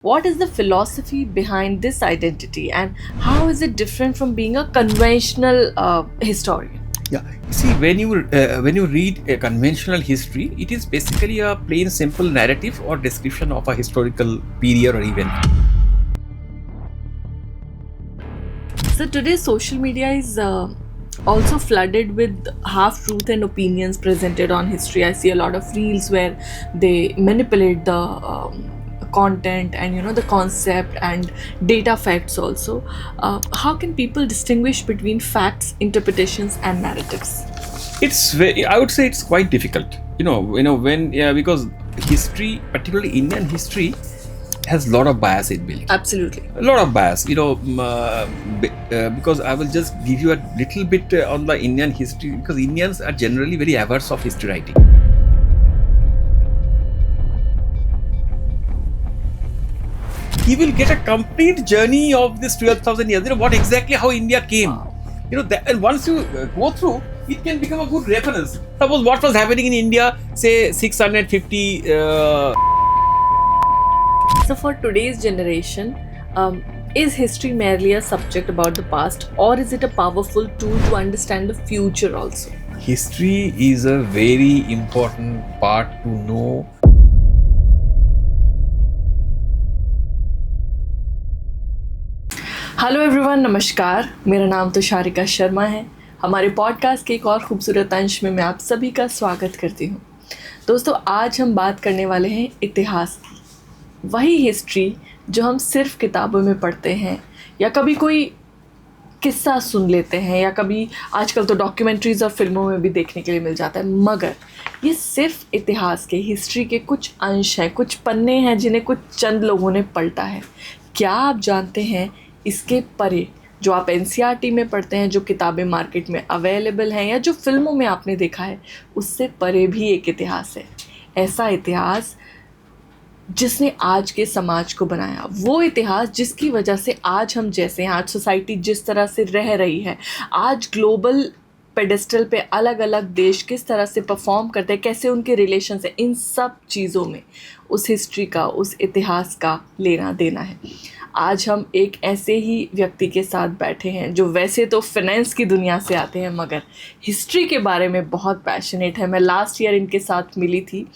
What is the philosophy behind this identity, and how is it different from being a conventional historian? Yeah, see, when you read a conventional history, it is basically a plain, simple narrative or description of a historical period or event. So today's social media is also flooded with half-truth and opinions presented on history. I see a lot of reels where they manipulate the content and the concept and data facts also. How can people distinguish between facts, interpretations, and narratives? I would say it's quite difficult. Because history, particularly Indian history, has a lot of bias inbuilt. Absolutely. A lot of bias, because I will just give you a little bit on the Indian history, because Indians are generally very averse of history writing. He will get a complete journey of this 12,000 years. What exactly, how India came. Wow. And once you go through, it can become a good reference. Suppose what was happening in India, say 650. So for today's generation, is history merely a subject about the past, or is it a powerful tool to understand the future also? History is a very important part to know. Hello everyone, नमस्कार। मेरा नाम तुषारिका शर्मा है। हमारे podcast के एक और खूबसूरत अंश में मैं आप सभी का स्वागत करती हूँ। दोस्तों, आज हम बात करने वाले हैं इतिहास की। वही हिस्ट्री जो हम सिर्फ किताबों में पढ़ते हैं या कभी कोई किस्सा सुन लेते हैं या कभी आजकल तो डॉक्यूमेंट्रीज़ और फिल्मों में भी देखने के लिए मिल जाता है, मगर ये सिर्फ इतिहास के, हिस्ट्री के कुछ अंश हैं, कुछ पन्ने हैं जिन्हें कुछ चंद लोगों ने पलटा है। क्या आप जानते हैं इसके परे जो आप NCERT में पढ़ते हैं, जो किताबें मार्केट में अवेलेबल हैं या जो फिल्मों में आपने देखा है, उससे परे भी एक इतिहास है। ऐसा इतिहास जिसने आज के समाज को बनाया, वो इतिहास जिसकी वजह से आज हम जैसे हैं, आज सोसाइटी जिस तरह से रह रही है, आज ग्लोबल पेडेस्टल पे अलग अलग देश किस तरह से परफॉर्म करते हैं, कैसे उनके रिलेशंस हैं, इन सब चीज़ों में उस हिस्ट्री का, उस इतिहास का लेना देना है। आज हम एक ऐसे ही व्यक्ति के साथ बैठे हैं जो वैसे तो फाइनेंस की दुनिया से आते हैं मगर हिस्ट्री के बारे में बहुत पैशनेट है। मैं लास्ट ईयर इनके साथ मिली थी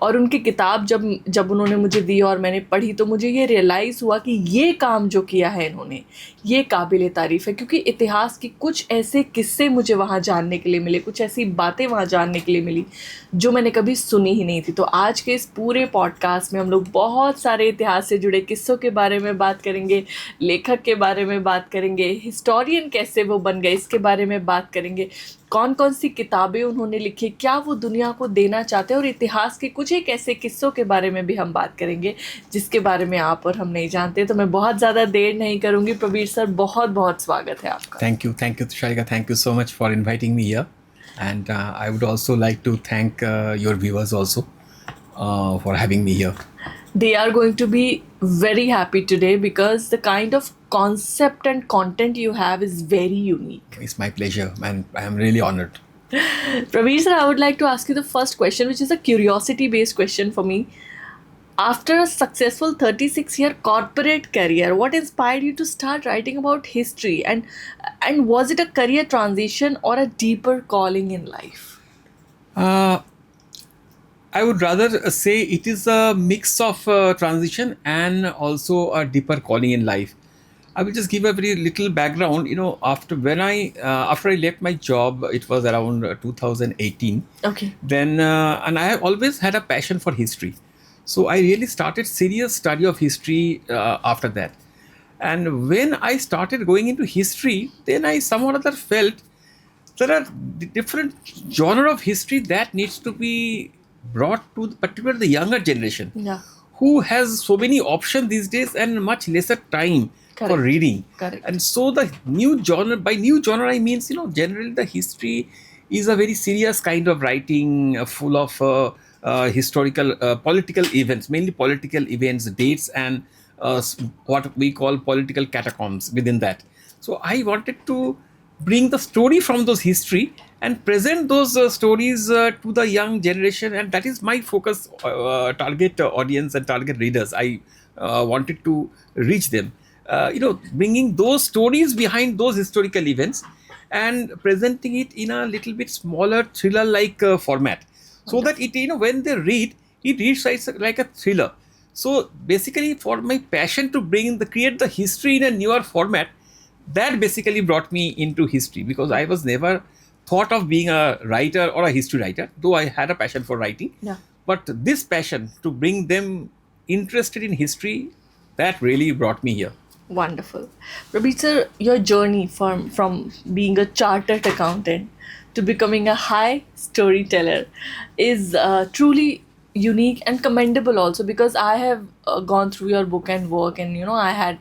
और उनकी किताब जब उन्होंने मुझे दी और मैंने पढ़ी तो मुझे ये रियलाइज़ हुआ कि ये काम जो किया है इन्होंने, ये काबिल तारीफ़ है, क्योंकि इतिहास की कुछ ऐसे किस्से मुझे वहाँ जानने के लिए मिले, कुछ ऐसी बातें वहाँ जानने के लिए मिली जो मैंने कभी सुनी ही नहीं थी। तो आज के इस पूरे पॉडकास्ट में हम लोग बहुत सारे इतिहास से जुड़े किस्सों के बारे में बात करेंगे, लेखक के बारे में बात करेंगे, हिस्टोरियन कैसे वो बन गए इसके बारे में बात करेंगे, कौन कौन सी किताबें उन्होंने लिखी, क्या वो दुनिया को देना चाहते हैं, और इतिहास के कुछ एक ऐसे किस्सों के बारे में भी हम बात करेंगे जिसके बारे में आप और हम नहीं जानते। तो मैं बहुत ज़्यादा देर नहीं करूँगी। प्रबीर सर, बहुत बहुत स्वागत है आपका। Thank you, Tusharika. Thank you so much for inviting me here, and I would also like to thank your viewers also for having me here. They are going to be very happy today because the kind of concept and content you have is very unique. It's my pleasure, and I am really honored. Prabir sir, I would like to ask you the first question, which is a curiosity-based question for me. After a successful 36-year corporate career, what inspired you to start writing about history, and was it a career transition or a deeper calling in life? I would rather say it is a mix of transition and also a deeper calling in life. I will just give a very little background. After I left my job, it was around 2018. Okay. Then, and I have always had a passion for history. So I really started serious study of history after that. And when I started going into history, then I somehow or other felt there are different genre of history that needs to be brought to particularly the younger generation, Yeah. who has so many options these days and much lesser time for Correct. reading. Correct. And so the new genre, by new genre I mean, generally the history is a very serious kind of writing, full of historical, political events, mainly political events, dates, and what we call political catacombs within that. So I wanted to bring the story from those history and present those stories to the young generation, and that is my focus, target audience and target readers. I wanted to reach them. Bringing those stories behind those historical events and presenting it in a little bit smaller thriller-like format, so that it, when they read, it reads like a thriller. So basically, for my passion to create the history in a newer format, that basically brought me into history, because I was never thought of being a writer or a history writer, though I had a passion for writing. Yeah. But this passion to bring them interested in history, that really brought me here. Wonderful. Prabir sir, your journey from being a chartered accountant to becoming a high storyteller is truly unique and commendable also, because I have gone through your book and work, and I had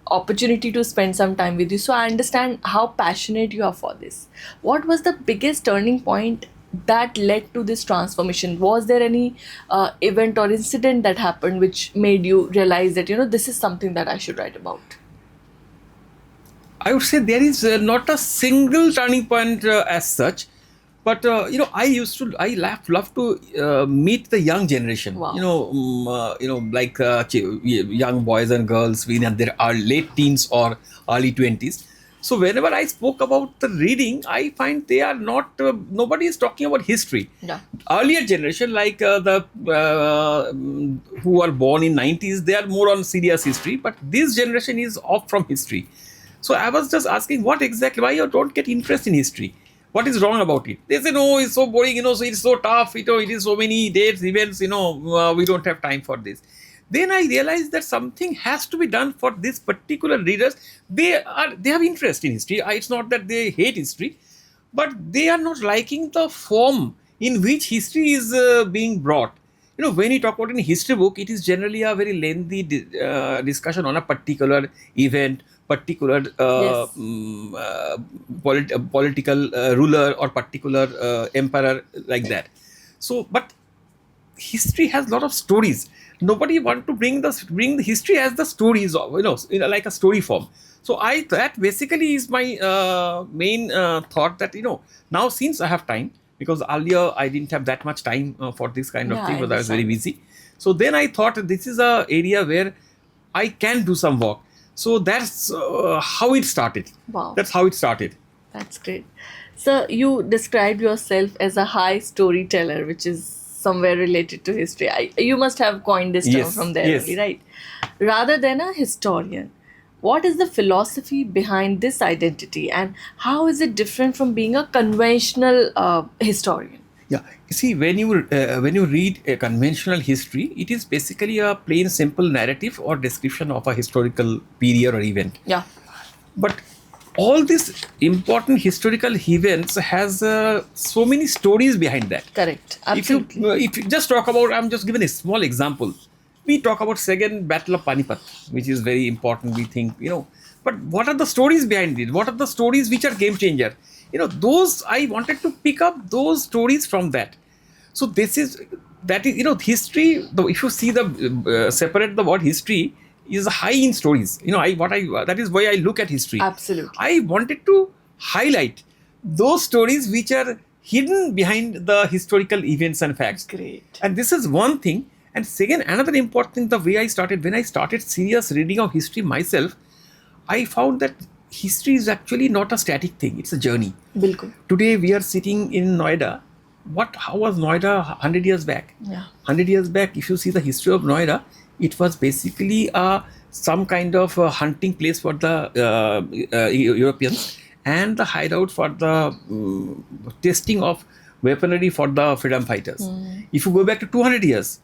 opportunity to spend some time with you, so I understand how passionate you are for this. What was the biggest turning point that led to this transformation? Was there any event or incident that happened which made you realize that this is something that I should write about? I would say there is not a single turning point as such, but love to meet the young generation. Wow. Young boys and girls in their late teens or early 20s. So whenever I spoke about the reading, I find they are not. Nobody is talking about history. Yeah. Earlier generation, like who are born in 90s, they are more on serious history. But this generation is off from history. So I was just asking, why you don't get interest in history? What is wrong about it? They say, no, it's so boring, so it's so tough, it is so many dates, events, we don't have time for this. Then I realized that something has to be done for this particular readers. They have interest in history. It's not that they hate history, but they are not liking the form in which history is being brought. When you talk about in a history book, it is generally a very lengthy discussion on a particular event, particular Yes. political ruler or particular emperor, like that. So, but history has a lot of stories. Nobody want to bring the history as the stories of, like a story form. So that basically is my main thought, that now since I have time, because earlier I didn't have that much time for this kind of Yeah, thing, I because I was very understand. busy. So then I thought this is a area where I can do some work. So that's how it started. Wow. That's how it started. That's great. So you described yourself as a high storyteller, which is somewhere related to history. You must have coined this term Yes, from there yes. only, right? Rather than a historian. What is the philosophy behind this identity, and how is it different from being a conventional historian? Yeah, you see, when you read a conventional history, it is basically a plain, simple narrative or description of a historical period or event. Yeah. But all these important historical events has so many stories behind that. Correct. Absolutely. If you just talk about, I'm just giving a small example. We talk about Second Battle of Panipat, which is very important, we think, But what are the stories behind it? What are the stories which are game changer? Those, I wanted to pick up those stories from that. So that is history. If you see separate the word history is high in stories. That is why I look at history. Absolutely. I wanted to highlight those stories which are hidden behind the historical events and facts. Great. And this is one thing. And second, another important thing, the way when I started serious reading of history myself, I found that history is actually not a static thing. It's a journey. Bilkul. Today we are sitting in Noida. How was Noida 100 years back? Yeah. 100 years back, if you see the history of Noida, it was basically some kind of hunting place for the Europeans, and the hideout for the testing of weaponry for the freedom fighters. If you go back to 200 years,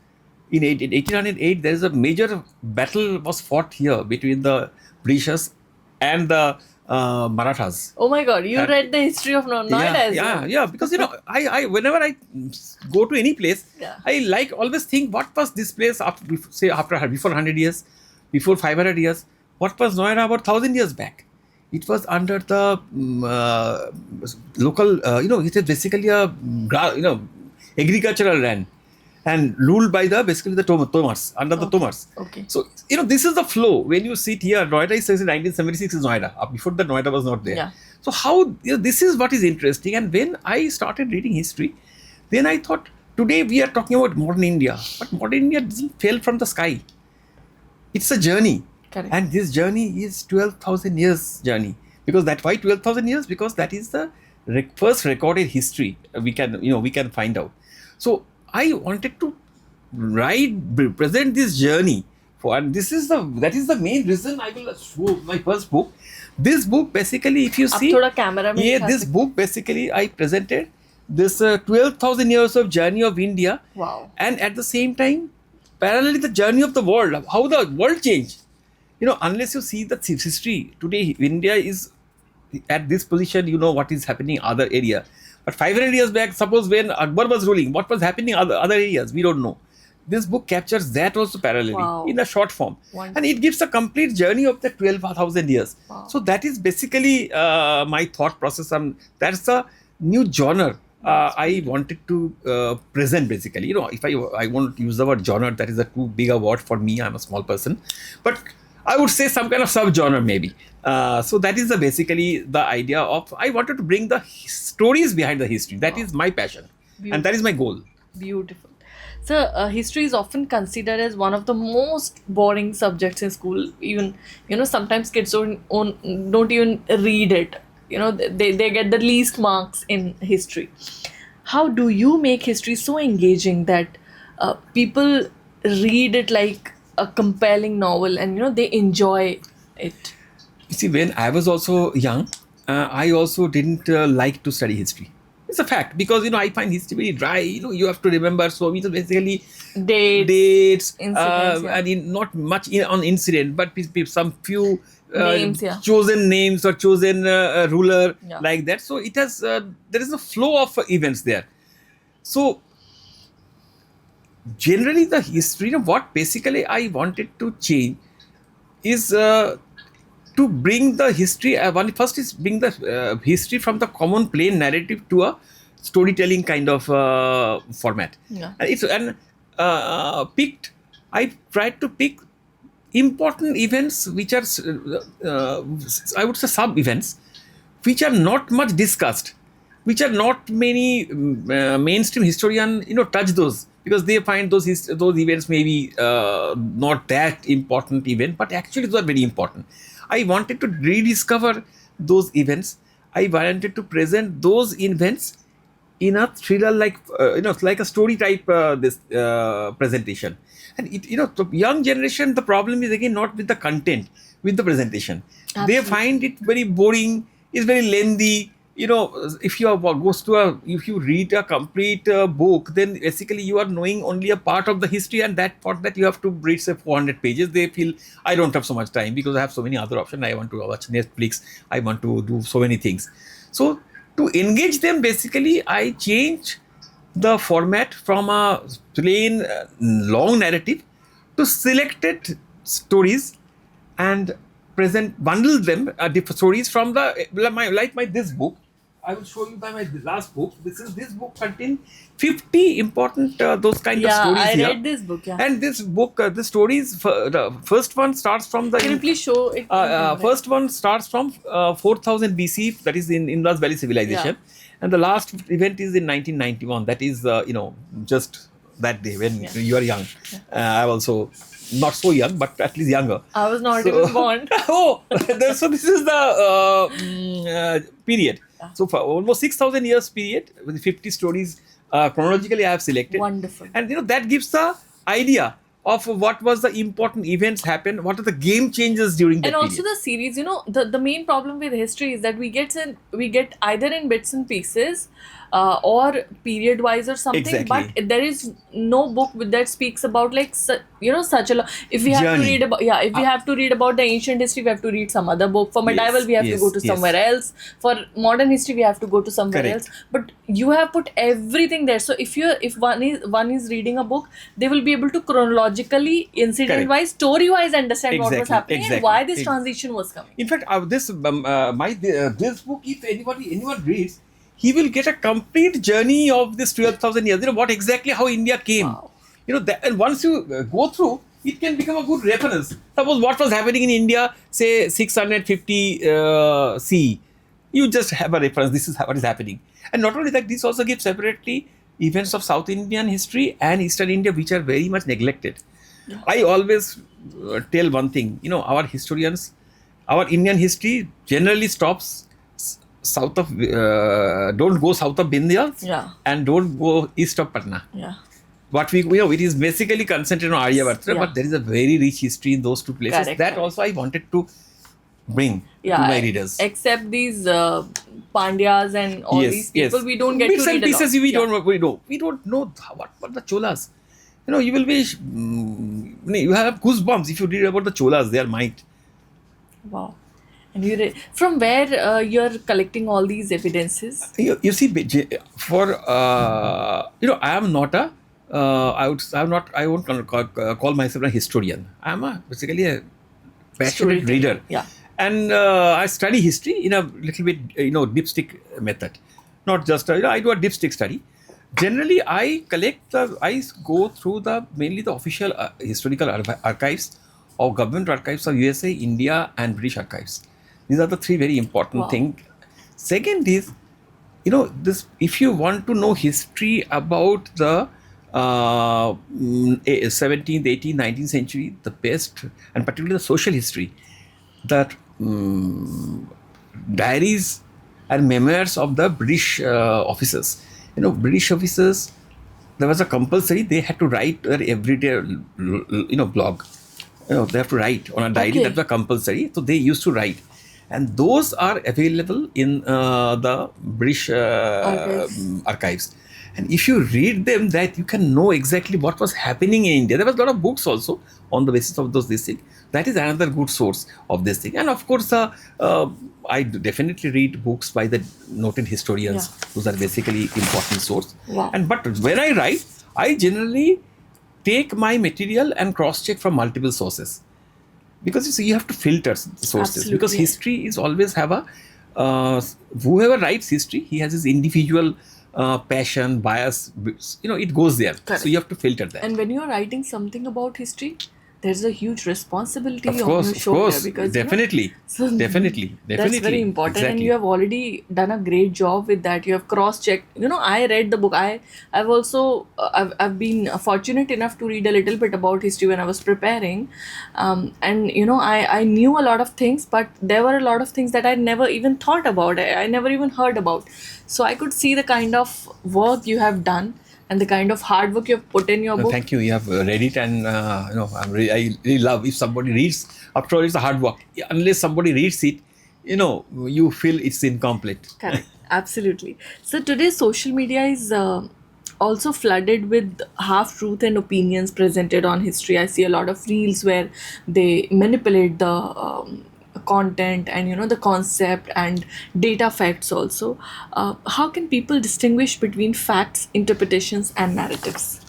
in 1808, there is a major battle was fought here between the Britishers and the Marathas. Oh my God, you read the history of Noida as well. Yeah, because I whenever I go to any place, Yeah. I always think, what was this place before 100 years, before 500 years, what was Noida about 1,000 years back? It was under the local, it is basically a agricultural land, and ruled by basically the Tomars, under the Tomars. Okay. So, this is the flow. When you sit here, Noida says in 1976 is Noida. Before that, Noida was not there. Yeah. So how, this is what is interesting. And when I started reading history, then I thought, today we are talking about modern India. But modern India doesn't fell from the sky. It's a journey. Correct. And this journey is 12,000 years journey. Because that, why 12,000 years? Because that is the first recorded history we can find out. So I wanted to present this journey for, and that is the main reason I will show my first book. This book basically, if you see, थोड़ा camera में दिखा this book basically I presented this 12,000 years of journey of India. Wow. And at the same time, parallelly the journey of the world, how the world changed. Unless you see the history today, India is at this position. What is happening in other area. But 500 years back, suppose when Akbar was ruling, what was happening in other areas, we don't know. This book captures that also parallelly. Wow. In a short form. Wonderful. And it gives a complete journey of the 12,000 years. Wow. So that is basically my thought process, and that's a new genre I wanted to present basically. If I won't use the word genre, that is a too big a word for me. I'm a small person. But I would say some kind of sub-genre maybe. So that is basically the idea of, I wanted to bring the stories behind the history. That is my passion. Beautiful. And that is my goal. Beautiful. So history is often considered as one of the most boring subjects in school. Even sometimes kids don't even read it. They get the least marks in history. How do you make history so engaging that people read it like a compelling novel and they enjoy it? You see, when I was also young, I also didn't like to study history. It's a fact, because I find history very dry. You have to remember, so it's basically dates, incidents, and not much on incident, but some few names, chosen names or chosen ruler, Yeah. like that. So it has there is a flow of events there. So generally the history, what basically I wanted to change is to bring the history. First is bring the history from the common plain narrative to a storytelling kind of format. Yeah. And I tried to pick important events which are I would say sub events, which are not much discussed, which are not many mainstream historian touch those, because they find those events maybe not that important event, but actually those are very important. I wanted to rediscover those events. I wanted to present those events in a thriller like like a story type presentation. And the young generation, the problem is again not with the content, with the presentation. Absolutely. They find it very boring, it's very lengthy. If you read a complete book, then basically you are knowing only a part of the history, and that part that you have to read say 400 pages. They feel, I don't have so much time because I have so many other options. I want to watch Netflix, I want to do so many things. So to engage them, basically I change the format from a plain long narrative to selected stories, and bundle them different stories from this book. I will show you by my last book. This book contains 50 important those kind of stories I here. read this book. Yeah. And this book, the stories, the first one starts from the. Can you please show it? First one starts from 4000 BC, that is in Indus Valley civilization, and the last event is in 1991. That is just that day when you are young. I'm also not so young, but at least younger. I was not even born. So this is the period. So for almost 6,000 years period, with 50 stories chronologically I have selected. Wonderful. And that gives the idea of what was the important events happened, what are the game changers during that And also period. the series, the main problem with history is that we get either in bits and pieces or period wise or something. Exactly. But there is no book that speaks about such a lot. If we have Journey. to read about if we have to read about the ancient history, we have to read some other book. For medieval, we have to go to somewhere else. For modern history, we have to go to somewhere Correct. else. But you have put everything there. So if one is reading a book, they will be able to chronologically, incident wise, story wise understand what was happening and why this transition was coming. In fact, this book, if anyone reads, he will get a complete journey of this 12,000 years. How India came. Wow. And once you go through, it can become a good reference. Suppose what was happening in India, say 650 CE. You just have a reference. This is what is happening. And not only that, this also gives separately events of South Indian history and Eastern India, which are very much neglected. I always tell one thing. Our historians, our Indian history generally stops south of, don't go south of Vindhya, Yeah. and don't go east of Patna. Yeah. What it is basically concentrated on Aryabhata, Yeah. but there is a very rich history in those two places. Correct. Also I wanted to bring Yeah. to my readers. Except these Pandyas and all these people, we don't get bits to read and pieces. a lot. We don't know what were the Cholas. You will be you have goosebumps if you read about the Cholas. Their might. Wow. And from where you're collecting all these evidences? You see, for I am not a I won't call myself a historian. I am basically a passionate reader. Yeah. And I study history in a little bit dipstick method, not just I do a dipstick study. Generally, I go through mainly the official historical archives or government archives of USA, India, and British archives. These are the three very important things. Second is, this. If you want to know history about the 17th, 18th, 19th century, the best, and particularly the social history, that diaries and memoirs of the British officers. British officers, there was a compulsory, they had to write their everyday blog. They have to write on a diary. Okay. That was compulsory, so they used to write, and those are available in the British archives. And if you read them, that you can know exactly what was happening in India. There was a lot of books also on the basis of this thing. That is another good source of this thing. And of course, I definitely read books by the noted historians. Yeah. Those are basically important source. Wow. But when I write, I generally take my material and cross-check from multiple sources. Because you have to filter sources. Absolutely. Because history is always have whoever writes history, he has his individual passion, bias, it goes there. Correct. So you have to filter that. And when you're writing something about history, there's a huge responsibility Of on course, your of shoulder, course, because definitely, definitely. That's very important. Exactly. And you have already done a great job with that. You have cross-checked. I read the book. I've also I've been fortunate enough to read a little bit about history when I was preparing, and I knew a lot of things, but there were a lot of things that I never even thought about. I never even heard about. So I could see the kind of work you have done and the kind of hard work you have put in your book. Thank you. You have read it, and I really love if somebody reads. After all, it's a hard work. Unless somebody reads it, you feel it's incomplete. Correct. Absolutely. So today's social media is also flooded with half-truth and opinions presented on history. I see a lot of reels where they manipulate the content and the concept and data facts also. How can people distinguish between facts, interpretations, and narratives?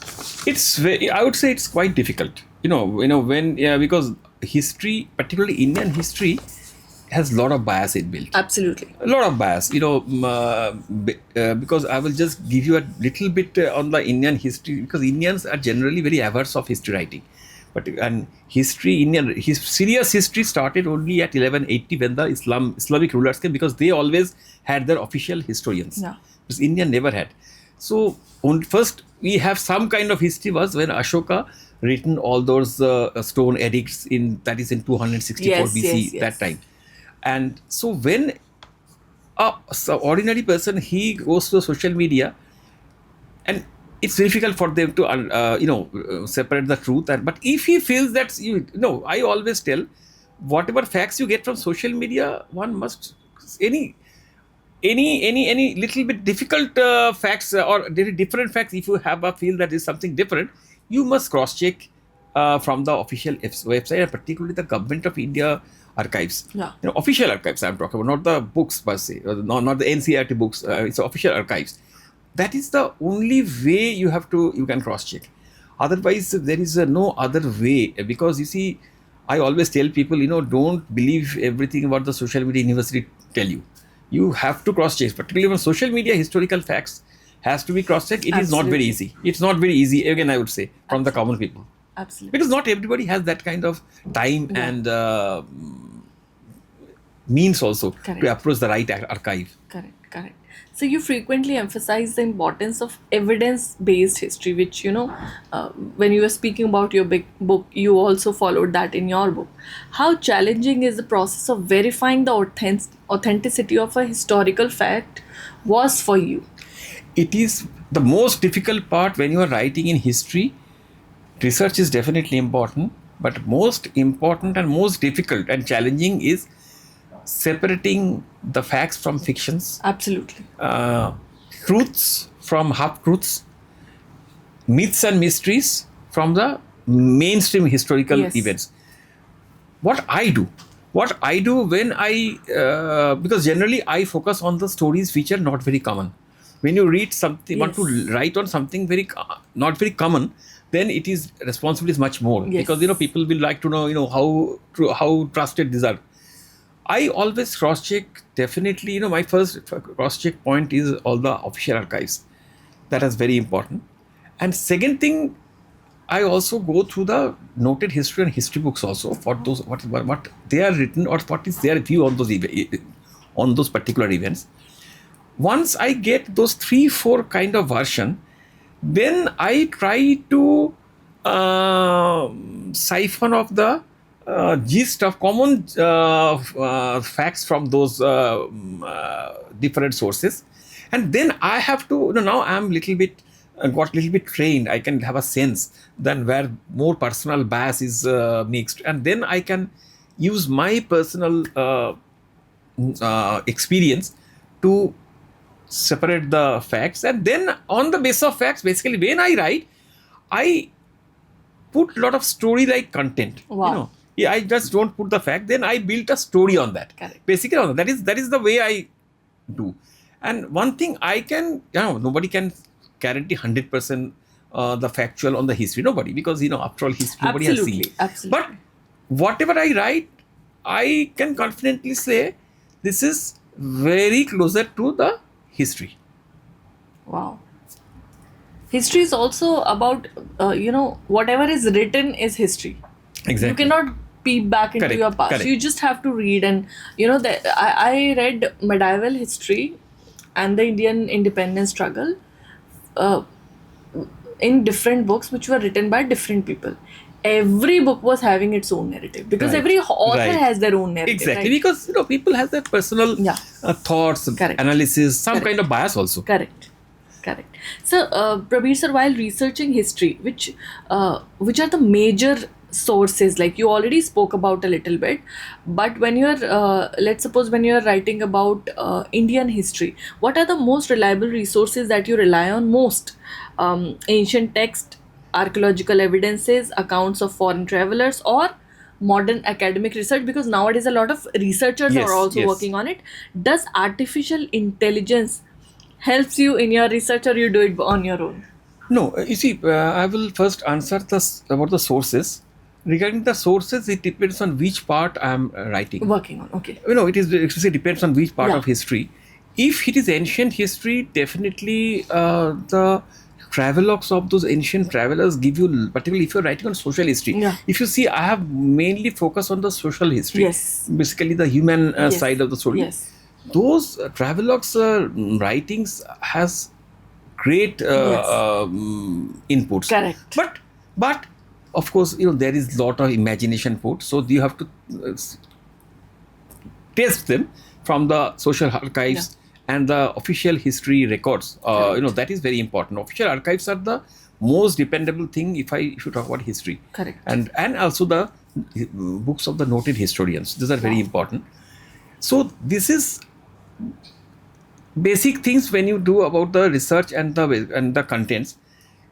I would say it's quite difficult. Because history, particularly Indian history, has a lot of bias inbuilt. Absolutely. A lot of bias, because I will just give you a little bit on the Indian history, because Indians are generally very averse of history writing. And serious history started only at 1180 when the Islamic rulers came, because they always had their official historians. Yeah. Because India never had. So first we have some kind of history was when Ashoka written all those stone edicts in 264 BC, that time. And so when ordinary person, he goes to social media, and it's difficult for them to separate the truth. But if he feels that I always tell, whatever facts you get from social media, one must any little bit difficult facts or different facts. If you have a feel that is something different, you must cross check from the official website, and particularly the Government of India archives. Yeah. Official archives I'm talking about, not the books per se, not the NCERT books. It's official archives. That is the only way you can cross check. Otherwise, there is no other way, because you see, I always tell people, don't believe everything about the social media university tell you. You have to cross check, particularly on social media. Historical facts has to be cross checked. It is not very easy. It's not very easy, again, I would say, from the common people. Absolutely. Because not everybody has that kind of time and means also to approach the right archive. Correct. So you frequently emphasize the importance of evidence-based history, which when you were speaking about your big book, you also followed that in your book. How challenging is the process of verifying the authenticity of a historical fact was for you? It is the most difficult part when you are writing in history. Research is definitely important, but most important and most difficult and challenging is separating the facts from fictions, Absolutely. truths from half truths, myths and mysteries from the mainstream historical Yes. events. What I do when I because generally I focus on the stories which are not very common. When you read something, want to Yes. write on something not very common, then it is responsibility is much more, Yes. because people will like to know how trusted these are. I always cross check. Definitely, my first cross check point is all the official archives. That is very important. And second thing, I also go through the noted history and history books also for those what they are written or what is their view on those particular events. Once I get those 3-4 kind of version, then I try to siphon off the gist of common facts from those different sources, and then I have to now I'm little bit got little bit trained. I can have a sense then where more personal bias is mixed, and then I can use my personal experience to separate the facts, and then on the basis of facts, basically when I write, I put a lot of story like content. Wow. Yeah, I just don't put the fact, then I built a story on that. Correct. Basically on that is the way I do. And one thing I can, nobody can guarantee 100% the factual on the history, nobody, because after all history nobody has seen. Absolutely. But whatever I write, I can confidently say this is very closer to the history. Wow. History is also about, whatever is written is history. Exactly. You cannot peep back into Correct, your past. correct. You just have to read. And, I read medieval history and the Indian independence struggle in different books which were written by different people. Every book was having its own narrative because Right, every author right. has their own narrative. Exactly, Right? because people have their personal Yeah. thoughts, Correct. analysis, some Correct. kind of bias also. Correct. So, Prabir sir, while researching history, which are the major sources? Like you already spoke about a little bit, but when you're, let's suppose when you're writing about Indian history, what are the most reliable resources that you rely on most? Ancient text, archaeological evidences, accounts of foreign travelers, or modern academic research? Because nowadays a lot of researchers Yes, are also yes. working on it. Does artificial intelligence helps you in your research, or you do it on your own? No, you see, I will first answer about the sources. Regarding the sources, it depends on which part I am writing. Working on, okay. It depends on which part Yeah. of history. If it is ancient history, definitely the travelogues of those ancient travelers give you, particularly if you're writing on social history. Yeah. If you see, I have mainly focused on the social history. Yes. Basically, the human Yes. side of the story. Yes. Those travelogues writings has great Yes. inputs. Correct. But of course, there is lot of imagination put, so you have to test them from the social archives and the official history records. Correct. That is very important. Official archives are the most dependable thing if you talk about history. Correct. And also the books of the noted historians. These are very important. So this is basic things when you do about the research and the contents.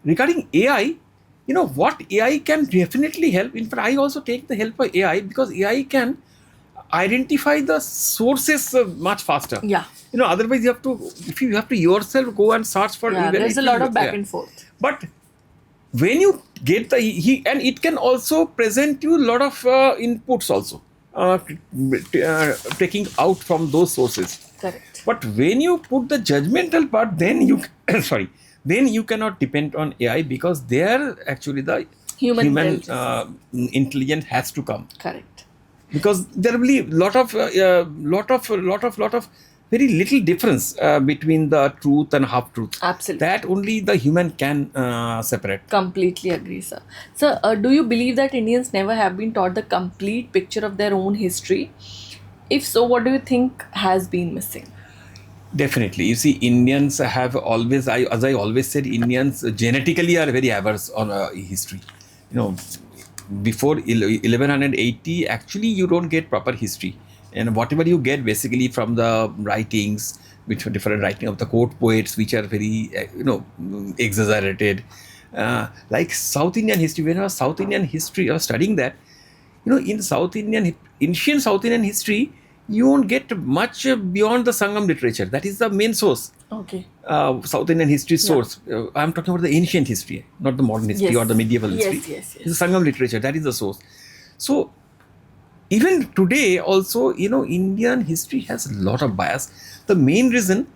Regarding AI, what AI can definitely help. In fact, I also take the help of AI because AI can identify the sources much faster. Yeah. Otherwise you have to yourself go and search for. Yeah, even there's a if lot you- of back yeah. and forth. But when you get and it can also present you a lot of inputs also, taking out from those sources. Correct. But when you put the judgmental part, then you then you cannot depend on AI because there actually the Human intelligence has to come, Correct. because there will be lot of very little difference between the truth and half truth. Absolutely. That only the human can separate. Completely agree, sir. So, do you believe that Indians never have been taught the complete picture of their own history? If so, what do you think has been missing? Definitely. You see, Indians have always, as I always said, Indians genetically are very averse on history. You know, before 1180, actually, you don't get proper history. And whatever you get basically from the writings, which are different writing of the court poets, which are very, exaggerated. Like South Indian history, when I was South Indian history, I was studying that, in ancient South Indian history, you won't get much beyond the Sangam literature. That is the main source. Okay. South Indian history source. I'm talking about the ancient history, not the modern history or the medieval history. Yes. It's the Sangam literature. That is the source. So even today, also, Indian history has a lot of bias. The main reason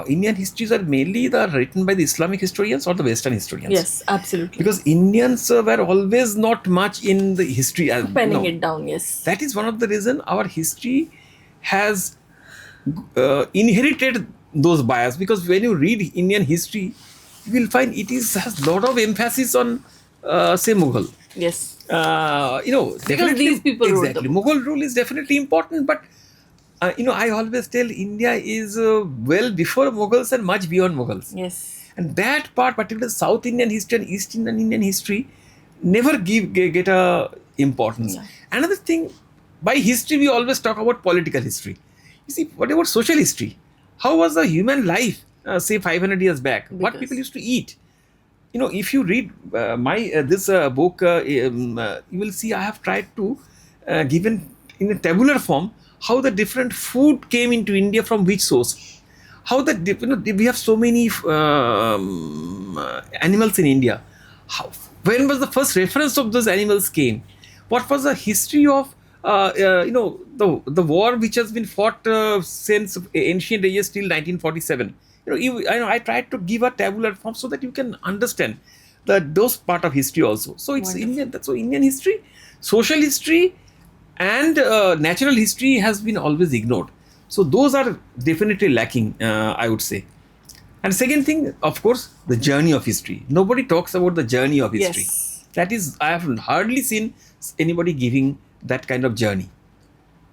Indian histories are mainly written by the Islamic historians or the Western historians. Yes, absolutely. Because Indians were always not much in the history. Penning it down, yes. That is one of the reason our history has inherited those bias. Because when you read Indian history, you will find has a lot of emphasis on, say, Mughal. Yes. Definitely, these people ruled exactly. them. Mughal rule is definitely important, but I always tell India is well before Mughals and much beyond Mughals. Yes. And that part, particularly South Indian history and East Indian history, never get a importance. Yeah. Another thing, by history we always talk about political history. You see, what about social history? How was the human life, say 500 years back? What people used to eat? If you read this book, you will see I have tried to given in a tabular form how the different food came into India from which source. How we have so many animals in India. When was the first reference of those animals came? What was the history of the war which has been fought since ancient ages till 1947? I tried to give a tabular form so that you can understand those part of history also. So it's Wonderful. Indian. So Indian history, social history, and natural history has been always ignored. So those are definitely lacking, I would say. And second thing, of course, the journey of history. Nobody talks about the journey of history. Yes. That is, I have hardly seen anybody giving that kind of journey.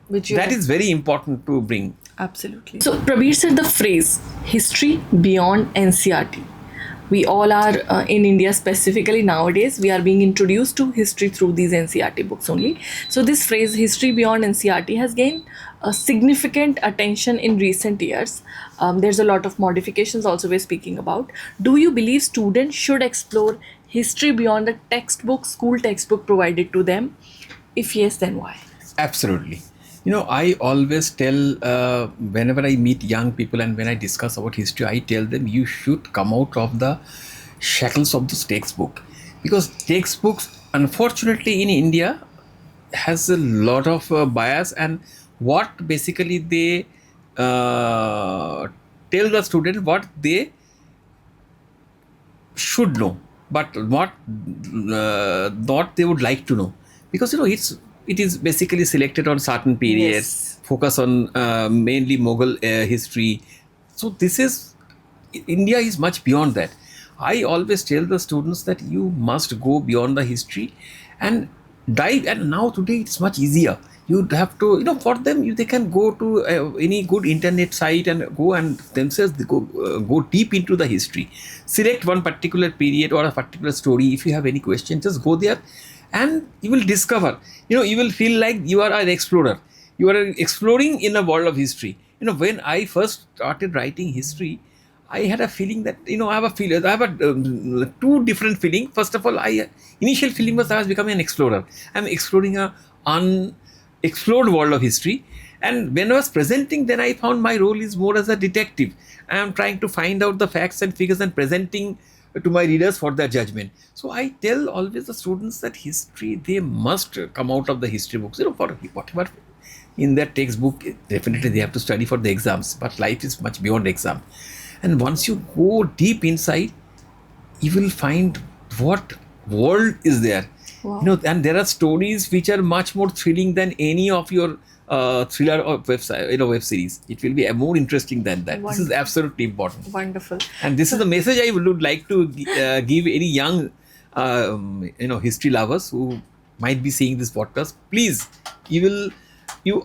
That is very important to bring. Absolutely. So Prabir said the phrase history beyond NCERT. We all are in India specifically nowadays, we are being introduced to history through these NCERT books only. So this phrase history beyond NCERT has gained a significant attention in recent years. There's a lot of modifications also we're speaking about. Do you believe students should explore history beyond the textbook, school textbook provided to them? If yes, then why? Absolutely. I always tell, whenever I meet young people and when I discuss about history, I tell them you should come out of the shackles of this textbook. Because textbooks, unfortunately, in India, has a lot of bias, and what basically they tell the student what they should know, but what not they would like to know. Because it is basically selected on certain periods, focus on mainly Mughal history. So India is much beyond that. I always tell the students that you must go beyond the history and dive. And now today it's much easier. You have to, for them, they can go to any good internet site and go and themselves go deep into the history. Select one particular period or a particular story. If you have any question, just go there. And you will discover, you will feel like you are an explorer. You are exploring in a world of history. When I first started writing history, I had a feeling that, I have a two different feeling. First of all, initial feeling was I was becoming an explorer. I'm exploring a unexplored world of history. And when I was presenting, then I found my role is more as a detective. I am trying to find out the facts and figures and presenting to my readers for their judgment. So I tell always the students that history, they must come out of the history books. For whatever in their textbook, definitely they have to study for the exams. But life is much beyond exam. And once you go deep inside, you will find what world is there. Wow. And there are stories which are much more thrilling than any of your thriller or web series. It will be more interesting than that. This is Wonderful. absolutely important. Wonderful. And this is the message I would like to give any young, history lovers who might be seeing this podcast. Please,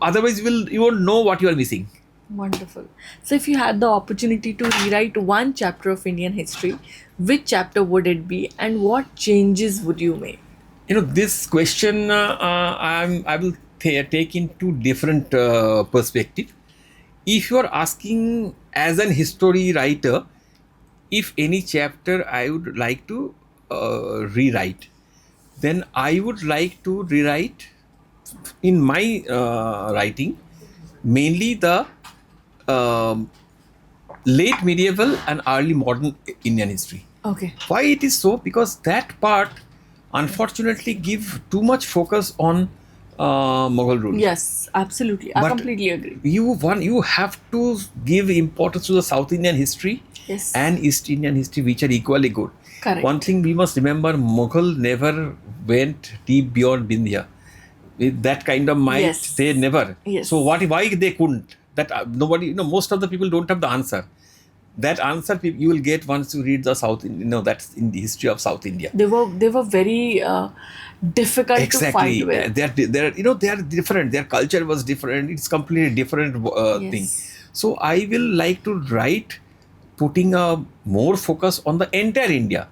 otherwise you won't know what you are missing. Wonderful. So, if you had the opportunity to rewrite one chapter of Indian history, which chapter would it be, and what changes would you make? This question I will take in two different perspective. If you are asking as an history writer, if any chapter I would like to rewrite, then I would like to rewrite in my writing mainly the um late medieval and early modern Indian history. Okay. Why it is so? Because that part unfortunately give too much focus on Mughal rule. Yes, absolutely. I But completely agree. you have to give importance to the South Indian history Yes. and East Indian history, which are equally good. Correct. One thing we must remember: Mughal never went deep beyond Vindhya. With that kind of might, Yes. they never. Yes. So why they couldn't? That nobody, most of the people don't have the answer. That answer you will get once you read the South. That's in the history of South India. They were very difficult to Exactly. fight with. They are different. Their culture was different. It's completely different thing. Yes. So I will like to write putting a more focus on the entire India.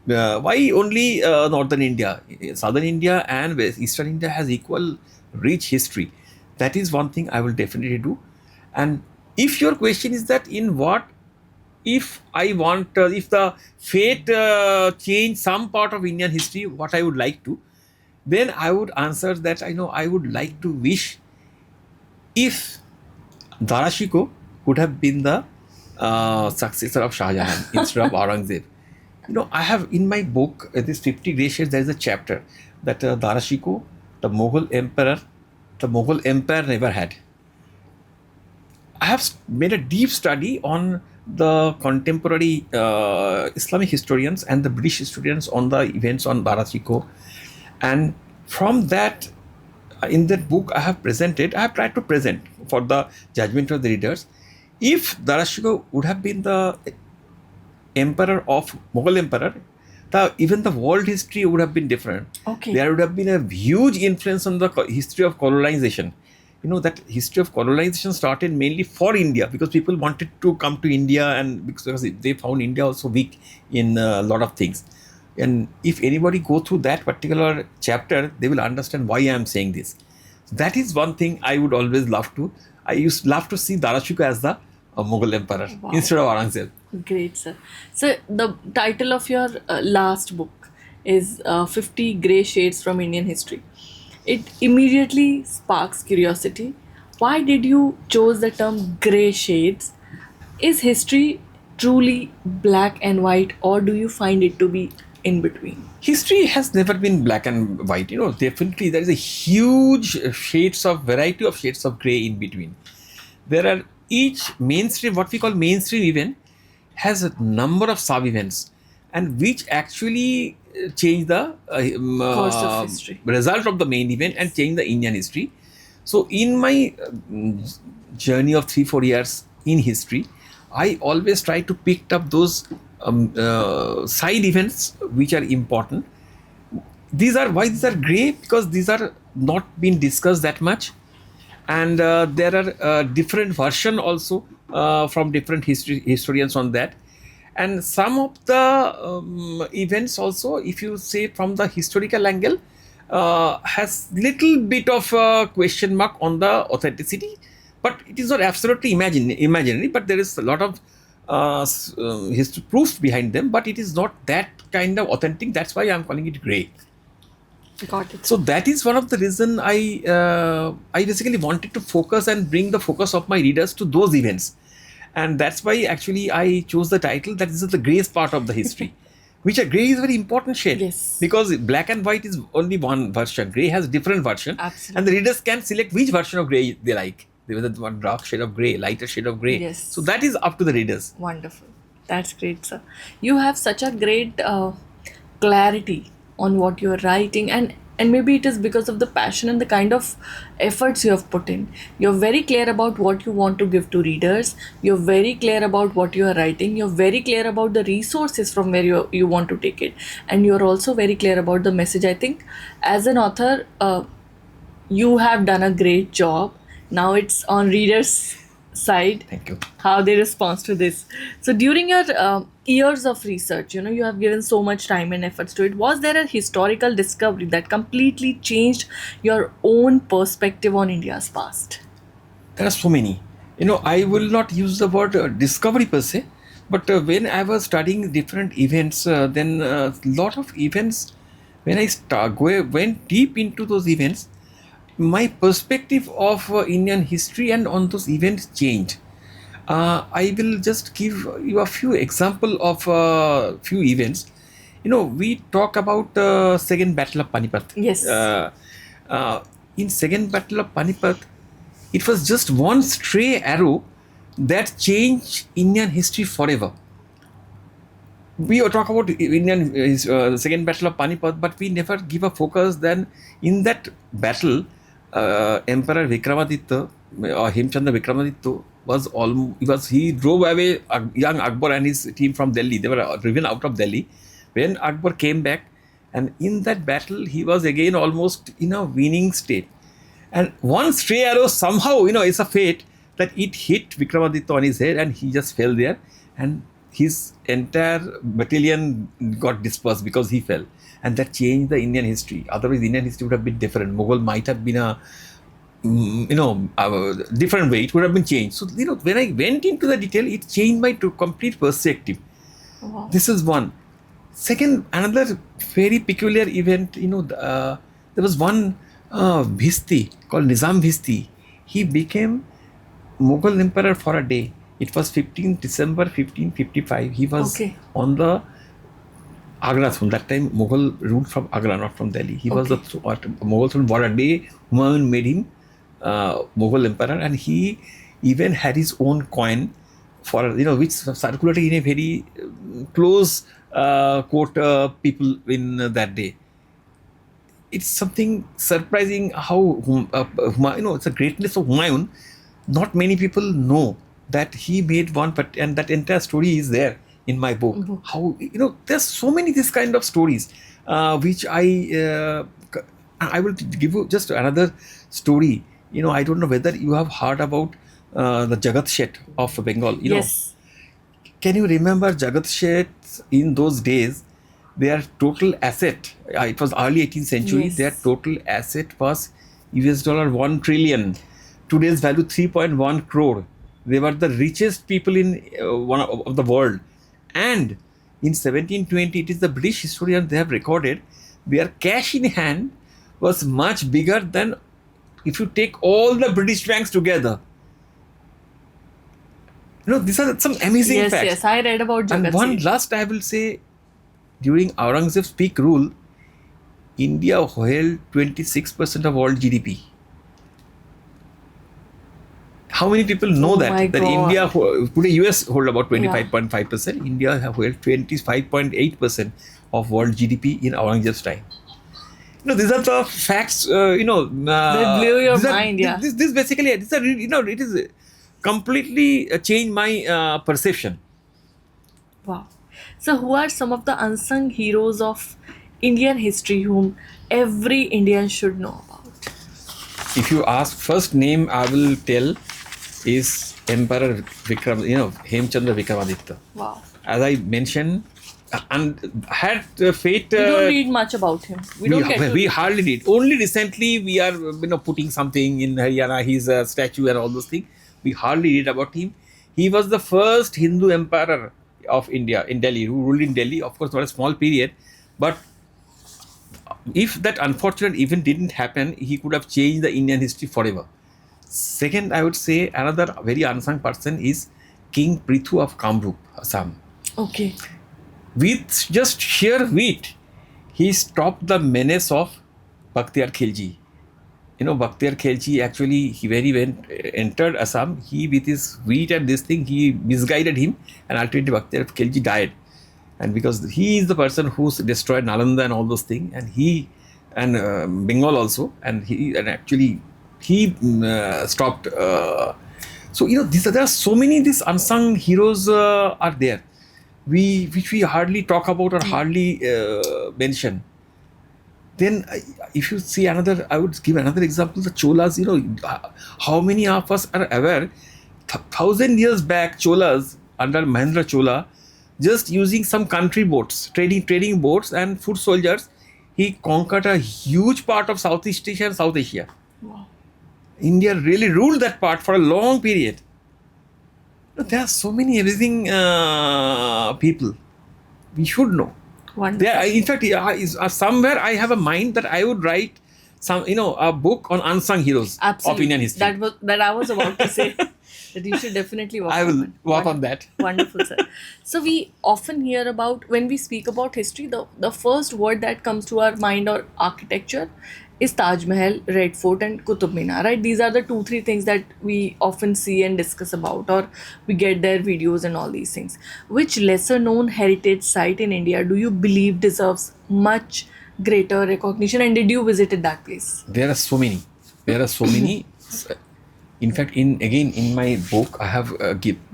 Why only northern India? Southern India and eastern India has equal rich history. That is one thing I will definitely do. And if your question is that in what, if I want, if the fate change some part of Indian history, what I would like to, then I would answer that I would like to wish if Darashiko could have been the successor of Shah Jahan instead of Aurangzeb. I have in my book, this 50 Grey Shades, there is a chapter that Darashiko, the Mughal Empire never had. I have made a deep study on the contemporary Islamic historians and the British historians on the events on Darashiko. And from that, in that book I have tried to present for the judgment of the readers. If Darashiko would have been the Mughal emperor, even the world history would have been different. Okay. There would have been a huge influence on the history of colonization. That history of colonization started mainly for India because people wanted to come to India, and because they found India also weak in a lot of things. And if anybody go through that particular chapter, they will understand why I am saying this. That is one thing I would always love to. I used love to see Darashiko as the Mughal emperor Wow. instead of Aurangzeb. Great, sir. So, the title of your last book is 50 Grey Shades from Indian History. It immediately sparks curiosity. Why did you choose the term grey shades? Is history truly black and white, or do you find it to be in between? History has never been black and white. Definitely there is a huge variety of shades of grey in between. There are each mainstream, what we call mainstream event, has a number of sub-events, and which actually change the Course of history. result of the main event and change the Indian history. So in my journey of 3-4 years in history, I always try to pick up those side events which are important. Why these are grey? Because these are not been discussed that much, and there are different version also from different historians on that. And some of the events also, if you say from the historical angle, has little bit of a question mark on the authenticity, but it is not absolutely imaginary, but there is a lot of history proofs behind them, but it is not that kind of authentic. That's why I'm calling it grey. Got it. So that is one of the reason I basically wanted to focus and bring the focus of my readers to those events. And that's why actually I chose the title that this is the greyest part of the history. Which a grey is a very important shade. Yes. Because black and white is only one version. Grey has different version. Absolutely. And the readers can select which version of grey they like. There was one dark shade of grey, lighter shade of grey. Yes. So that is up to the Wonderful. That's great, sir. You have such a great clarity on what you're writing, and maybe it is because of the passion and the kind of efforts you have put in. You're very clear about what you want to give to readers. You're very clear about what you are writing. You're very clear about the resources from where you want to take it, and you're also very clear about the message. I think as an author, you have done a great job. Now it's on readers' side. Thank you. How they respond to this. So during your years of research, you have given so much time and efforts to it. Was there a historical discovery that completely changed your own perspective on India's past? There are so many. I will not use the word discovery per se, but when I was studying different events, then a lot of events, when I went deep into those events, my perspective of Indian history and on those events changed. I will just give you a few example of few events. We talk about Second Battle of Panipat. Yes. In Second Battle of Panipat, it was just one stray arrow that changed Indian history forever. We talk about Indian Second Battle of Panipat, but we never give a focus. Then in that battle, Emperor Vikramaditya or Hemchandra Vikramaditya he drove away young Akbar and his team from Delhi. They were driven out of Delhi. When Akbar came back, and in that battle, he was again almost in a winning state. And one stray arrow somehow, it's a fate that it hit Vikramaditya on his head, and he just fell there, and his entire battalion got dispersed because he fell. And that changed the Indian history. Otherwise, Indian history would have been different. Mughal might have been a different way. It would have been changed. So, when I went into the detail, it changed my complete perspective. Wow. This is one. Second, another very peculiar event, there was one Bhisti called Nizam Bhisti. He became Mughal emperor for a day. It was 15 December 1555. He was on the Agra throne. That time Mughal ruled from Agra, not from Delhi. He was the Mughal throne for a day. Humayun made him Mughal emperor, and he even had his own coin for which circulated in a very close court people in that day. It's something surprising how it's a greatness of Humayun. Not many people know that he made one, and that entire story is there in my book. Mm-hmm. How there's so many this kind of stories, which I will give you just another story. I don't know whether you have heard about the Jagat Shet of Bengal. Yes. Can you remember Jagat Shet in those days? Their total asset, it was early 18th century. Yes. Their total asset was $1 trillion. Today's value 3.1 crore. They were the richest people in one of the world. And in 1720, it is the British historian, they have recorded their cash in hand was much bigger than if you take all the British banks together. These are some amazing facts. Yes, I read about Jagat And one Seth. last I will say, during Aurangzeb's peak rule, India held 26% of world GDP. How many people know Oh that? my That God. India, today US hold about 25.5%. India have held 25.8% of world GDP in Aurangzeb's time. These are the facts, They blew your mind, yeah. This basically, it is completely changed my perception. Wow. So who are some of the unsung heroes of Indian history whom every Indian should know about? If you ask first name, I will tell is Emperor Hemchandra Vikramaditya. Wow. As I mentioned, and had fate. We don't read much about him. We hardly read. Only recently we are putting something in Haryana, his statue and all those things. We hardly read about him. He was the first Hindu emperor of India in Delhi, who ruled in Delhi. Of course, not a small period, but if that unfortunate event didn't happen, he could have changed the Indian history forever. Second, I would say another very unsung person is King Prithu of Kamrup, Assam. Okay. With just sheer wit, he stopped the menace of Bakhtiyar Khilji. Bakhtiyar Khilji actually, when he entered Assam, he with his wit and this thing, he misguided him, and ultimately Bakhtiyar Khilji died. And because he is the person who's destroyed Nalanda and all those things, and he and Bengal also, and actually he stopped. So there are so many these unsung heroes are there, which we hardly talk about or hardly mention. Then if you see another, I would give another example, the Cholas. How many of us are aware 1,000 years back, Cholas under Mahendra Chola, just using some country boats, trading boats and foot soldiers, he conquered a huge part of Southeast Asia and South Asia. Wow. India really ruled that part for a long period. There are so many amazing people we should know. Wonderful. There, in fact, somewhere I have a mind that I would write a book on unsung heroes of Indian history. That I was about to say. That you should definitely work on. I will work on that. Wonderful, sir. So we often hear about, when we speak about history, the first word that comes to our mind or architecture is Taj Mahal, Red Fort and Qutub Minar, right? These are the 2-3 things that we often see and discuss about, or we get their videos and all these things. Which lesser known heritage site in India do you believe deserves much greater recognition, and did you visit that place? There are so many. In fact, in my book, I have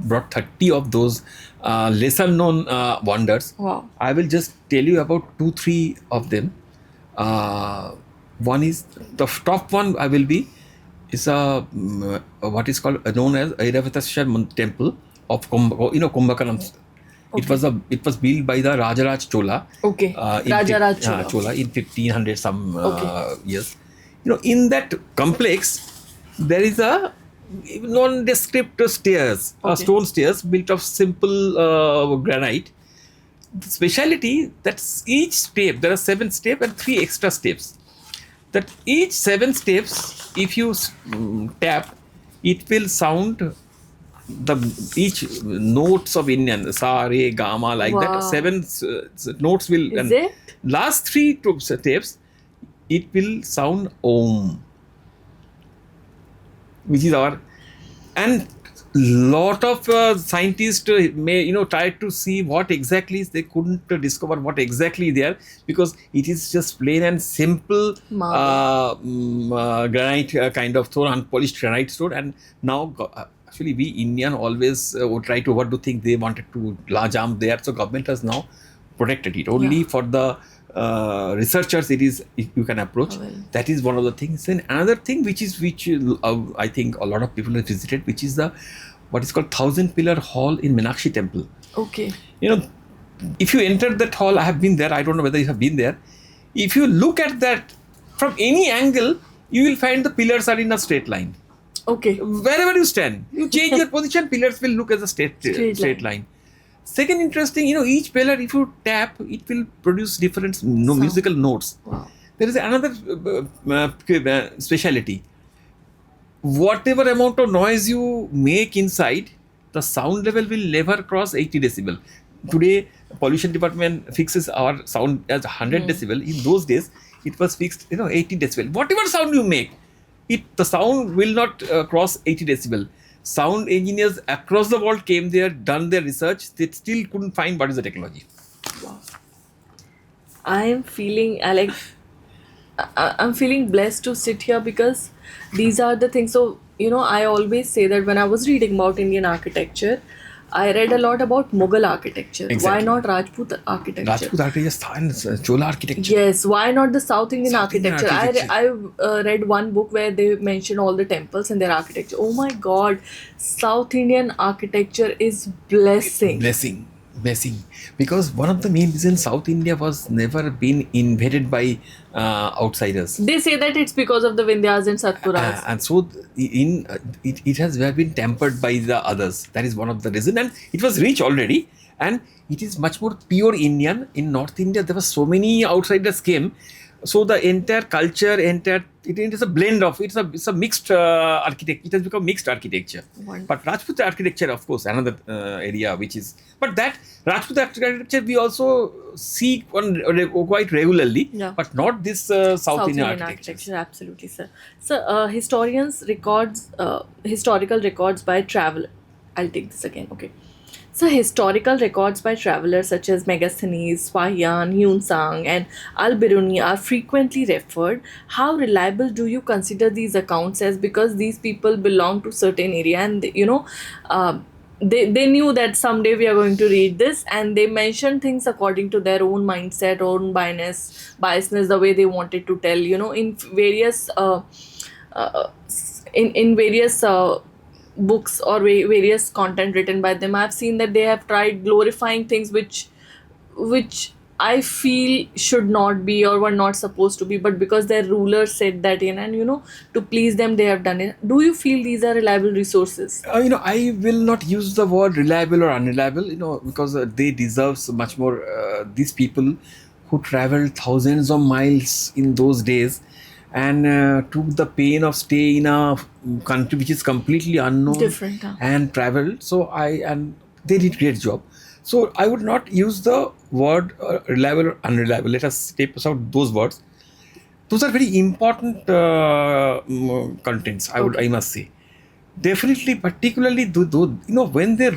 brought 30 of those lesser known wonders. Wow. I will just tell you about 2-3 of them. One is the top one. Is what is called known as Airavateshwar Temple of Kumbhakonam. Okay. It was built by the Rajaraj Chola. Okay. Rajaraj Chola in 1500 years. In that complex there is a nondescript stairs, stone stairs built of simple granite. The speciality that's each step, there are 7 steps and 3 extra steps. That each 7 steps, if you tap, it will sound each notes of Indian, sa, re, ga, ma, like that. 7 notes will. Is it? Last 3 steps, it will sound Om, which is our. And lot of scientists tried to see what exactly is. They couldn't discover what exactly there, because it is just plain and simple granite kind of stone, unpolished granite stone. And now actually we Indian always would try to, what do you think, they wanted to jump there. So government has now protected it only for the researchers. You can approach. That is one of the things. And another thing which I think a lot of people have visited, which is what is called 1,000 Pillar Hall in Meenakshi Temple. Okay. If you enter that hall, I have been there. I don't know whether you have been there. If you look at that from any angle, you will find the pillars are in a straight line. Okay. Wherever you stand, you change your position, pillars will look as a straight line. Second interesting, each pillar, if you tap, it will produce different musical notes. Wow. There is another speciality. Whatever amount of noise you make inside, the sound level will never cross 80 decibel. Today, pollution department fixes our sound as 100 decibel. In those days, it was fixed, 80 decibel. Whatever sound you make, the sound will not cross 80 decibel. Sound engineers across the world came there, done their research. They still couldn't find what is the technology. Wow. I'm feeling blessed to sit here, because these are the things. So, I always say that when I was reading about Indian architecture, I read a lot about Mughal architecture. Exactly. Why not Rajput architecture? Rajput architecture and Chola architecture. Yes, why not the South Indian architecture? I read one book where they mentioned all the temples and their architecture. Oh my God, South Indian architecture is blessing. Blessing. Because one of the main reasons South India was never been invaded by outsiders. They say that it's because of the Vindhyas and Satpuras. And so it has been tempered by the others. That is one of the reasons. And it was rich already. And it is much more pure Indian. In North India, there were so many outsiders came. So the entire culture, it is a blend of, it's a mixed architecture. It has become mixed architecture. Wonderful. But Rajput architecture, of course, another area but that Rajput architecture we also see quite regularly. Yeah. But not this South Indian architecture. Absolutely, sir. So historians historical records by travel. I'll take this again. Okay. So, historical records by travelers such as Megasthenes, Fahian, Hyunsang, and Al-Biruni are frequently referred. How reliable do you consider these accounts as? Because these people belong to certain area, and they knew that someday we are going to read this, and they mentioned things according to their own mindset, own biasness, the way they wanted to tell. In various in various books or various content written by them, I've seen that they have tried glorifying things which I feel should not be or were not supposed to be, but because their ruler said that in, and to please them, they have done it. Do you feel these are reliable resources? I will not use the word reliable or unreliable, because they deserve so much more. These people who traveled thousands of miles in those days and took the pain of stay in a country which is completely unknown, Different, huh? and traveled. And they did great job. So I would not use the word reliable or unreliable. Let us take out those words. Those are very important contents. I must say. Definitely, particularly when they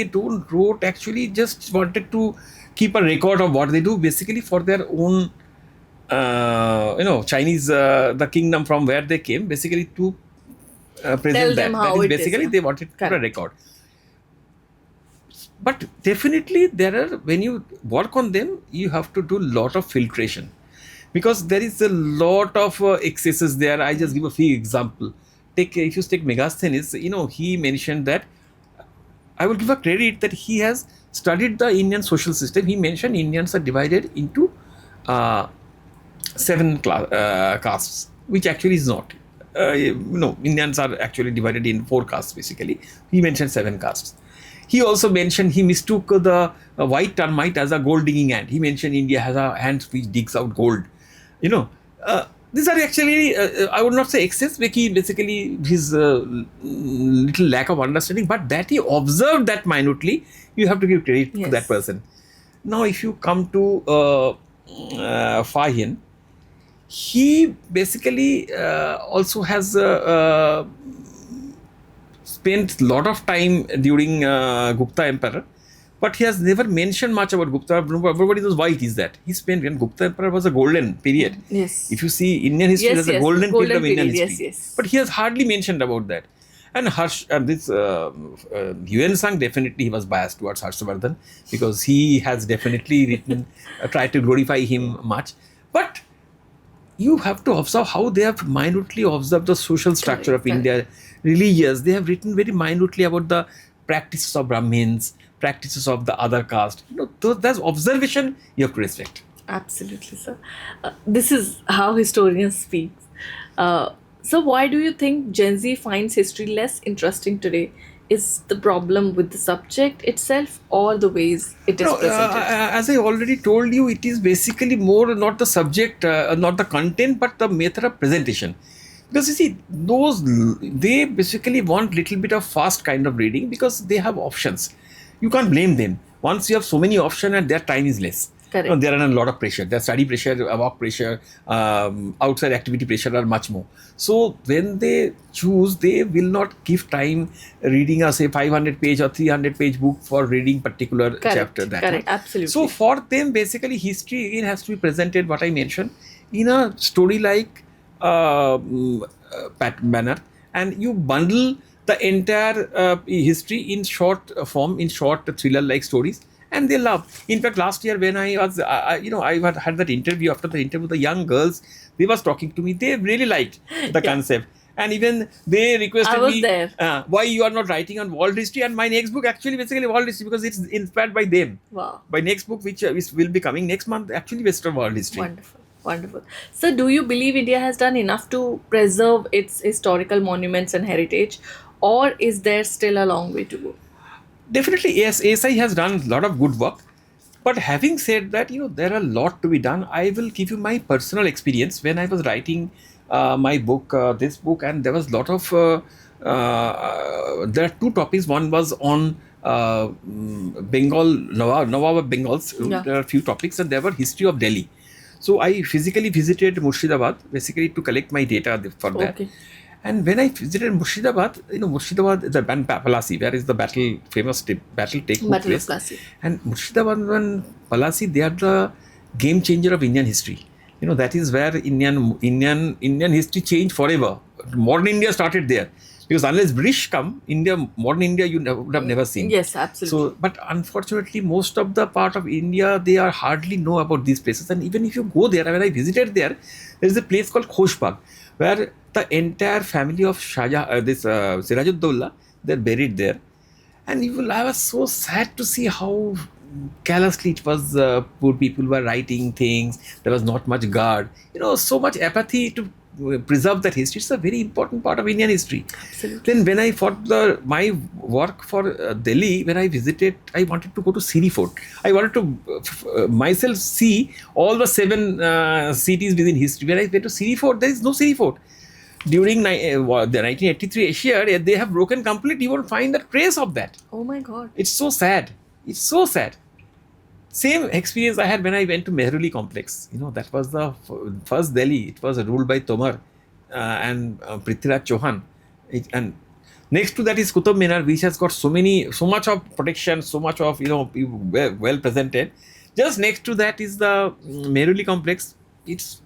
don't wrote actually just wanted to keep a record of what they do, basically for their own. Chinese, the kingdom from where they came, basically to present Tell that. them how That is it is, basically yeah. they wanted to put a Correct. record. But definitely when you work on them, you have to do a lot of filtration, because there is a lot of excesses there. I just give a few example. If you take Megasthenes, he mentioned that, I will give a credit that he has studied the Indian social system. He mentioned Indians are divided into 7 castes, which actually is not. Indians are actually divided in 4 castes basically. He mentioned 7 castes. He also mentioned he mistook the white termite as a gold digging ant. He mentioned India has a ant which digs out gold. These are actually, I would not say excess, basically his little lack of understanding, but that he observed that minutely, you have to give credit to that Yes. person. Now, if you come to Fahian, he basically also has spent a lot of time during Gupta Emperor, but he has never mentioned much about Gupta. Everybody knows why it is that. He spent, when Gupta Emperor was a golden period. Yes. If you see Indian history, Yes, there's a yes, golden period golden of Indian period, history. yes. But he has hardly mentioned about that. And Yuan Sang, definitely he was biased towards Harshavardhan, because he has definitely written, tried to glorify him much. But you have to observe how they have minutely observed the social structure of Correct. India, religious. They have written very minutely about the practices of Brahmins, practices of the other caste. That's observation you have to respect. Absolutely, sir. This is how historians speak. So, why do you think Gen Z finds history less interesting today? Is the problem with the subject itself or the ways it is presented? As I already told you, it is basically more not the subject, not the content, but the method of presentation. Because you see, they basically want little bit of fast kind of reading, because they have options. You can't blame them. Once you have so many options, and their time is less. Correct. There are a lot of pressure. There's study pressure, work pressure, outside activity pressure are much more. So when they choose, they will not give time reading a, say, 500-page or 300-page book for reading particular chapter. Correct. Absolutely. So for them, basically, history again has to be presented, what I mentioned, in a story-like manner, and you bundle the entire history in short form, in short thriller-like stories, and they love. In fact, last year when I was, I had that interview. After the interview, the young girls, they was talking to me. They really liked the concept, and even they requested I was me, there. why you are not writing on world history? And my next book actually basically world history, because it's inspired by them. Wow. My next book, which will be coming next month, actually based on world history. Wonderful. Wonderful. So, do you believe India has done enough to preserve its historical monuments and heritage, or is there still a long way to go? Definitely, yes, ASI has done a lot of good work. But having said that, there are a lot to be done. I will give you my personal experience when I was writing my book, this book, and there was a lot of. There are 2 topics. One was on Bengal, Nawab of Bengals. Yeah. There are a few topics, and there were history of Delhi. So I physically visited Murshidabad, basically to collect my data for that. Okay. And when I visited Murshidabad, Murshidabad, the Palasi, where is the famous battle take Battle of place. Plassey. And Murshidabad and Palasi, they are the game changer of Indian history. That is where Indian history changed forever. Modern India started there. Because unless British come, modern India, you would have never seen. Yes, absolutely. So, but unfortunately, most of the part of India, they are hardly know about these places. And even if you go there, when I visited there is a place called Khoshbagh, where the entire family of Sirajuddaula, they're buried there. And I was so sad to see how callously it was. Poor people were writing things. There was not much guard. So much apathy to preserve that history. It's a very important part of Indian history. Absolutely. Then when I for my work for Delhi, when I visited, I wanted to go to Siri Fort. I wanted to myself see all the 7 cities within history. When I went to Siri Fort, there is no Siri Fort. During the 1983 Asia, they have broken completely. You won't find a trace of that. Oh my God. It's so sad. It's so sad. Same experience I had when I went to Mehruli complex. That was the first Delhi. It was ruled by Tomar and Prithviraj Chauhan. And next to that is Qutub Minar, which has got so much of protection, so much of well presented. Just next to that is the Mehruli complex. It's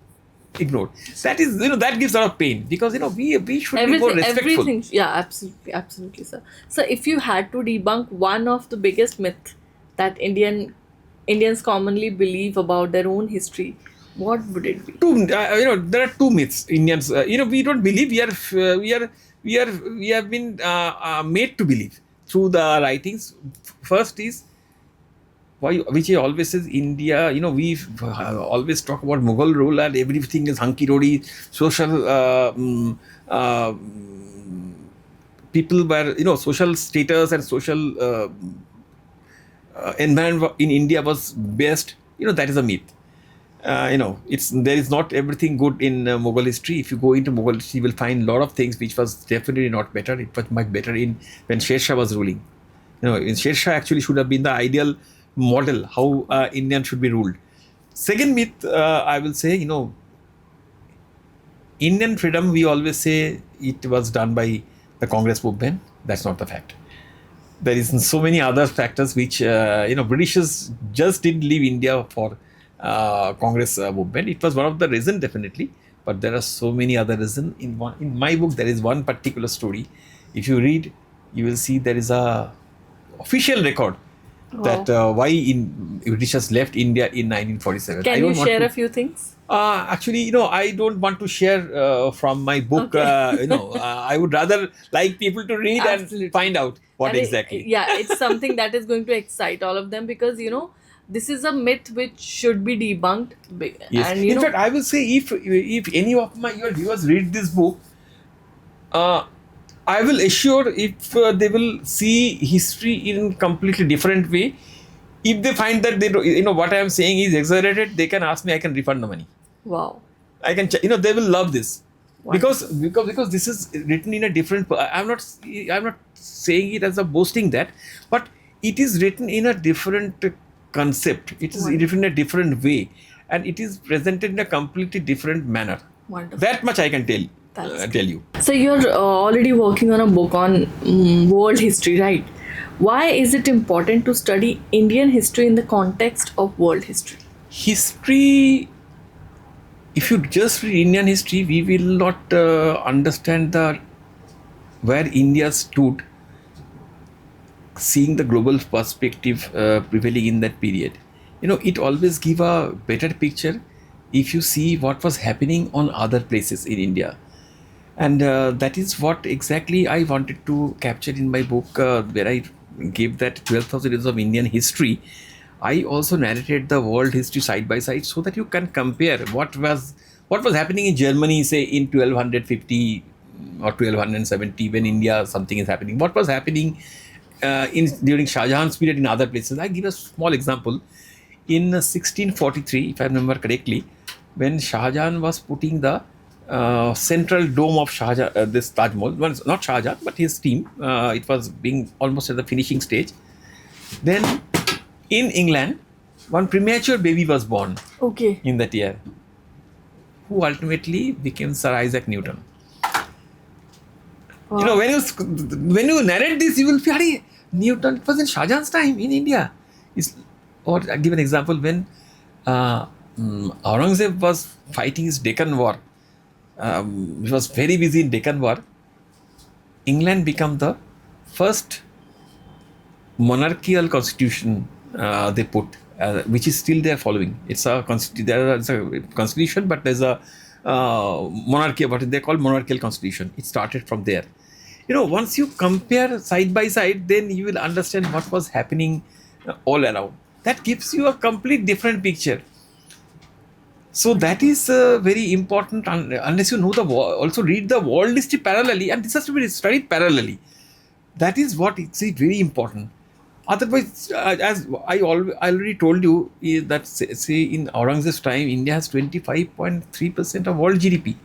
ignored. That is that gives a lot of pain, because we should be more respectful. Everything. Yeah, absolutely, sir. So, if you had to debunk one of the biggest myths that Indians commonly believe about their own history, what would it be? There are 2 myths Indians. We don't believe. We have been made to believe through the writings. First is which I always says India. We always talk about Mughal rule and everything is hunky dory. Social people were social status and social environment in India was best. That is a myth. There is not everything good in Mughal history. If you go into Mughal history, you will find a lot of things which was definitely not better. It was much better when Sher Shah was ruling. Sher Shah actually should have been the ideal model how Indian should be ruled. Second myth, I will say, Indian freedom, we always say it was done by the Congress movement. That's not the fact. There is so many other factors which Britishers just didn't leave India for Congress movement. It was one of the reasons, definitely, but there are so many other reasons. In my book, there is one particular story. If you read, you will see there is a official record that why Britishers left India in 1947. Can you share a few things? Actually, I don't want to share from my book. Okay. I would rather like people to read Absolutely. and find out what exactly. It's something that is going to excite all of them, because this is a myth which should be debunked. Yes. And in fact, I will say if any of your viewers read this book, I will assure if they will see history in completely different way. If they find that what I am saying is exaggerated, they can ask me. I can refund the money. Wow. I can they will love this. Wonderful. Because this is written in a different. I'm not saying it as a boasting that, but it is written in a different concept. It is written in a different way, and it is presented in a completely different manner. Wonderful. That much I can tell you. So you're already working on a book on world history, right? Why is it important to study Indian history in the context of world history? History, if you just read Indian history, we will not understand where India stood, seeing the global perspective prevailing in that period. It always give a better picture if you see what was happening on other places in India. And that is what exactly I wanted to capture in my book, where I gave that 12,000 years of Indian history. I also narrated the world history side by side, so that you can compare what was happening in Germany, say in 1250 or 1270, when India something is happening. What was happening during Shah Jahan's period in other places. I give a small example. In 1643, if I remember correctly, when Shah Jahan was putting the central dome of this Taj Mahal, well, not Shah Jahan, but his team, it was being almost at the finishing stage. Then in England, one premature baby was born in that year, who ultimately became Sir Isaac Newton. You know, when you narrate this, you will feel, "Hey, Newton, it was in Shah Jahan's time in India." Or I give an example when Aurangzeb was fighting his Deccan War. He was very busy in Deccan War. England became the first monarchical constitution they put, which is still they are following. It's a constitution, but there's a monarchy, what they call monarchical constitution. It started from there. You know, once you compare side by side, then you will understand what was happening all around. That gives you a complete different picture. So that is very important. Unless you know also read the world history parallelly, and this has to be studied parallelly. That is what is very important. Otherwise, as I already told you, that say in Aurangzeb's time, India has 25.3% of world GDP.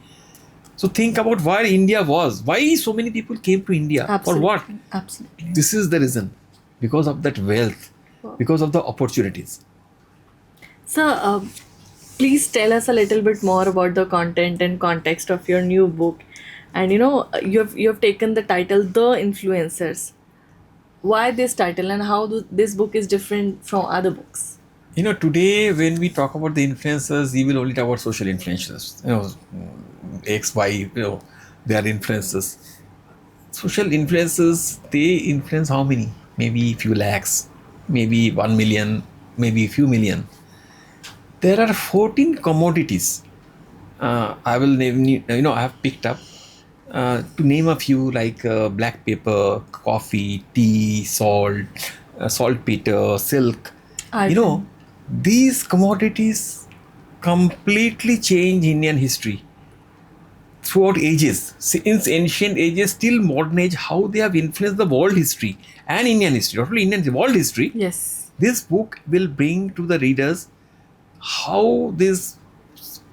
So think about where India was. Why so many people came to India? Absolutely. For what? Absolutely. This is the reason. Because of that wealth. Wow. Because of the opportunities. So, please tell us a little bit more about the content and context of your new book. And you know, you have taken the title The Influencers. Why this title, and how this book is different from other books? You know, today when we talk about the influencers, we will only talk about social influencers. You know, X, Y, you know, they are influencers. Social influencers, they influence how many? Maybe a few lakhs, maybe 1 million, maybe a few million. There are 14 commodities. I will name, you know, I have picked up to name a few, like black pepper, coffee, tea, salt, saltpeter, silk. You know, these commodities completely change Indian history throughout ages. Since ancient ages till modern age, how they have influenced the world history and Indian history, not only Indian, world history. Yes. This book will bring to the readers how this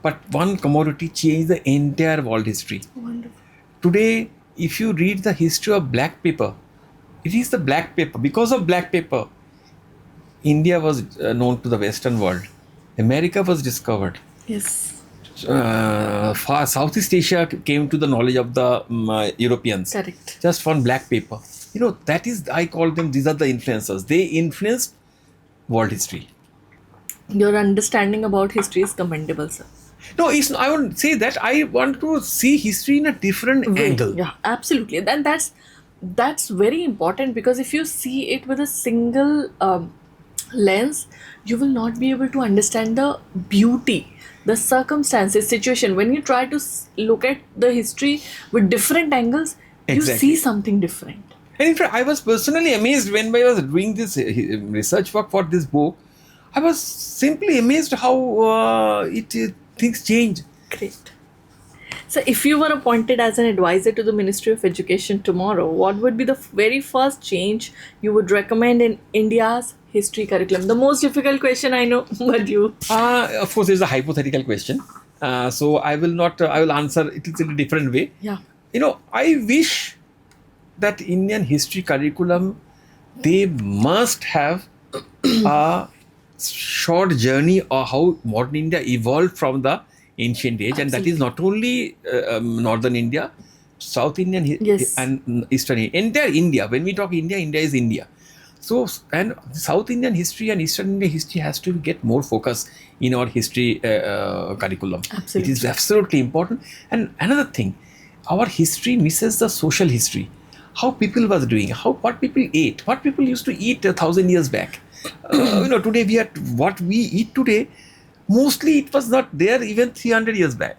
but one commodity changed the entire world history. Wonderful. Today, if you read the history of black pepper, it is the black pepper. Because of black pepper, India was known to the Western world. America was discovered. Yes. Far Southeast Asia came to the knowledge of the Europeans. Correct. Just on black paper. You know, that is, I call them, these are the influencers. They influenced world history. Your understanding about history is commendable, sir. No, I wouldn't say that. I want to see history in a different angle. Yeah, absolutely. And that's very important, because if you see it with a single lens, you will not be able to understand the beauty, the circumstances, situation. When you try to look at the history with different angles, Exactly. you see something different. And in fact, I was personally amazed when I was doing this research work for this book. I was simply amazed how things change. Great. So, if you were appointed as an advisor to the Ministry of Education tomorrow, what would be the very first change you would recommend in India's history curriculum? The most difficult question, I know, but you. Of course, it's a hypothetical question. So I will not. I will answer it in a different way. Yeah. You know, I wish that Indian history curriculum, they must have a short journey of how modern India evolved from the ancient age. Absolutely. And that is not only northern India, South Indian Yes. and Eastern India, entire India. When we talk India, India is India. So, and South Indian history and Eastern Indian history has to get more focus in our history curriculum. Absolutely. It is absolutely important. And another thing, our history misses the social history. How people was doing, what people ate, what people used to eat 1,000 years back. You know, today what we eat today, mostly it was not there even 300 years back.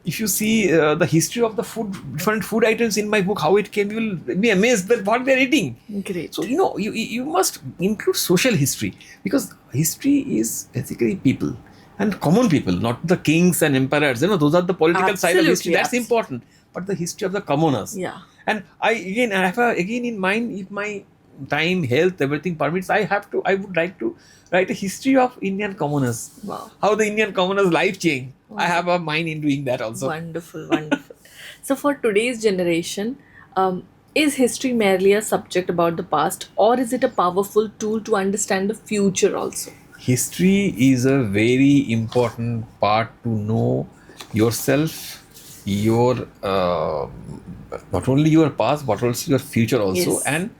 If you see the history of the food, different food items in my book, how it came, you will be amazed at what they're eating. Great. So, you know, you must include social history, because history is basically people and common people, not the kings and emperors. You know, those are the political side of history. That's important. But the history of the commoners. Yeah. And I have in mind, if my time, health, everything permits, I would like to write a history of Indian commoners. Wow. How the Indian commoners' life changed. Wow. I have a mind in doing that also. Wonderful, wonderful. So for today's generation, is history merely a subject about the past, or is it a powerful tool to understand the future also? History is a very important part to know yourself, your not only your past but also your future also, Yes. and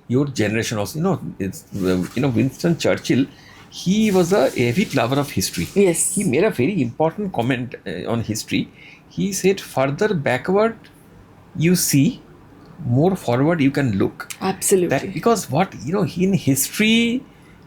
your generation also. It's Winston Churchill. He was a avid lover of history. Yes. He made a very important comment on history. He said, "Further backward you see, more forward you can look." Absolutely. That because what in history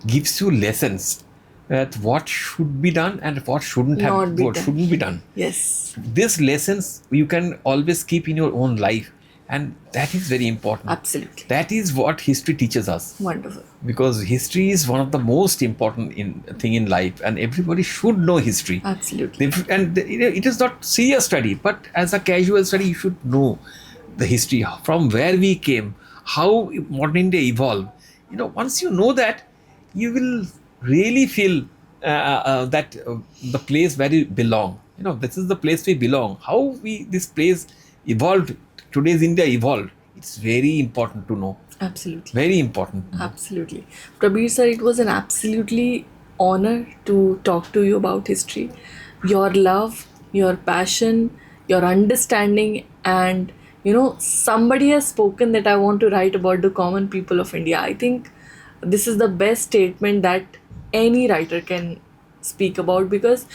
gives you lessons that what should be done and what Not be done. shouldn't be done. Yes. These lessons you can always keep in your own life, and that is very important. Absolutely. That is what history teaches us, Wonderful. because history is one of the most important thing in life, and everybody should know history. Absolutely. And it is not serious study, but as a casual study you should know the history, from where we came, how modern India evolved. Once you know that, you will really feel that the place where you belong. This is the place we belong. How this place evolved, today's India evolved. It's very important to know. Absolutely. Very important to know. Absolutely. Prabir sir, it was an absolutely honor to talk to you about history. Your love, your passion, your understanding, and somebody has spoken that I want to write about the common people of India. I think this is the best statement that any writer can speak about, because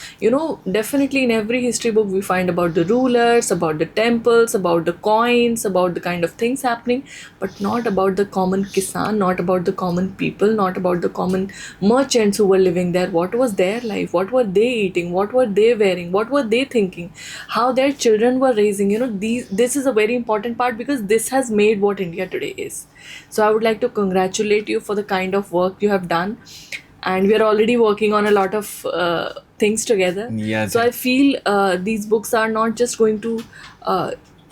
definitely in every history book we find about the rulers, about the temples, about the coins, about the kind of things happening, but not about the common kisan, not about the common people, not about the common merchants who were living there. What was their life? What were they eating? What were they wearing? What were they thinking? How their children were raising? This is a very important part, because this has made what India today is. So I would like to congratulate you for the kind of work you have done, and we are already working on a lot of things together. Yeah, so I feel these books are not just going to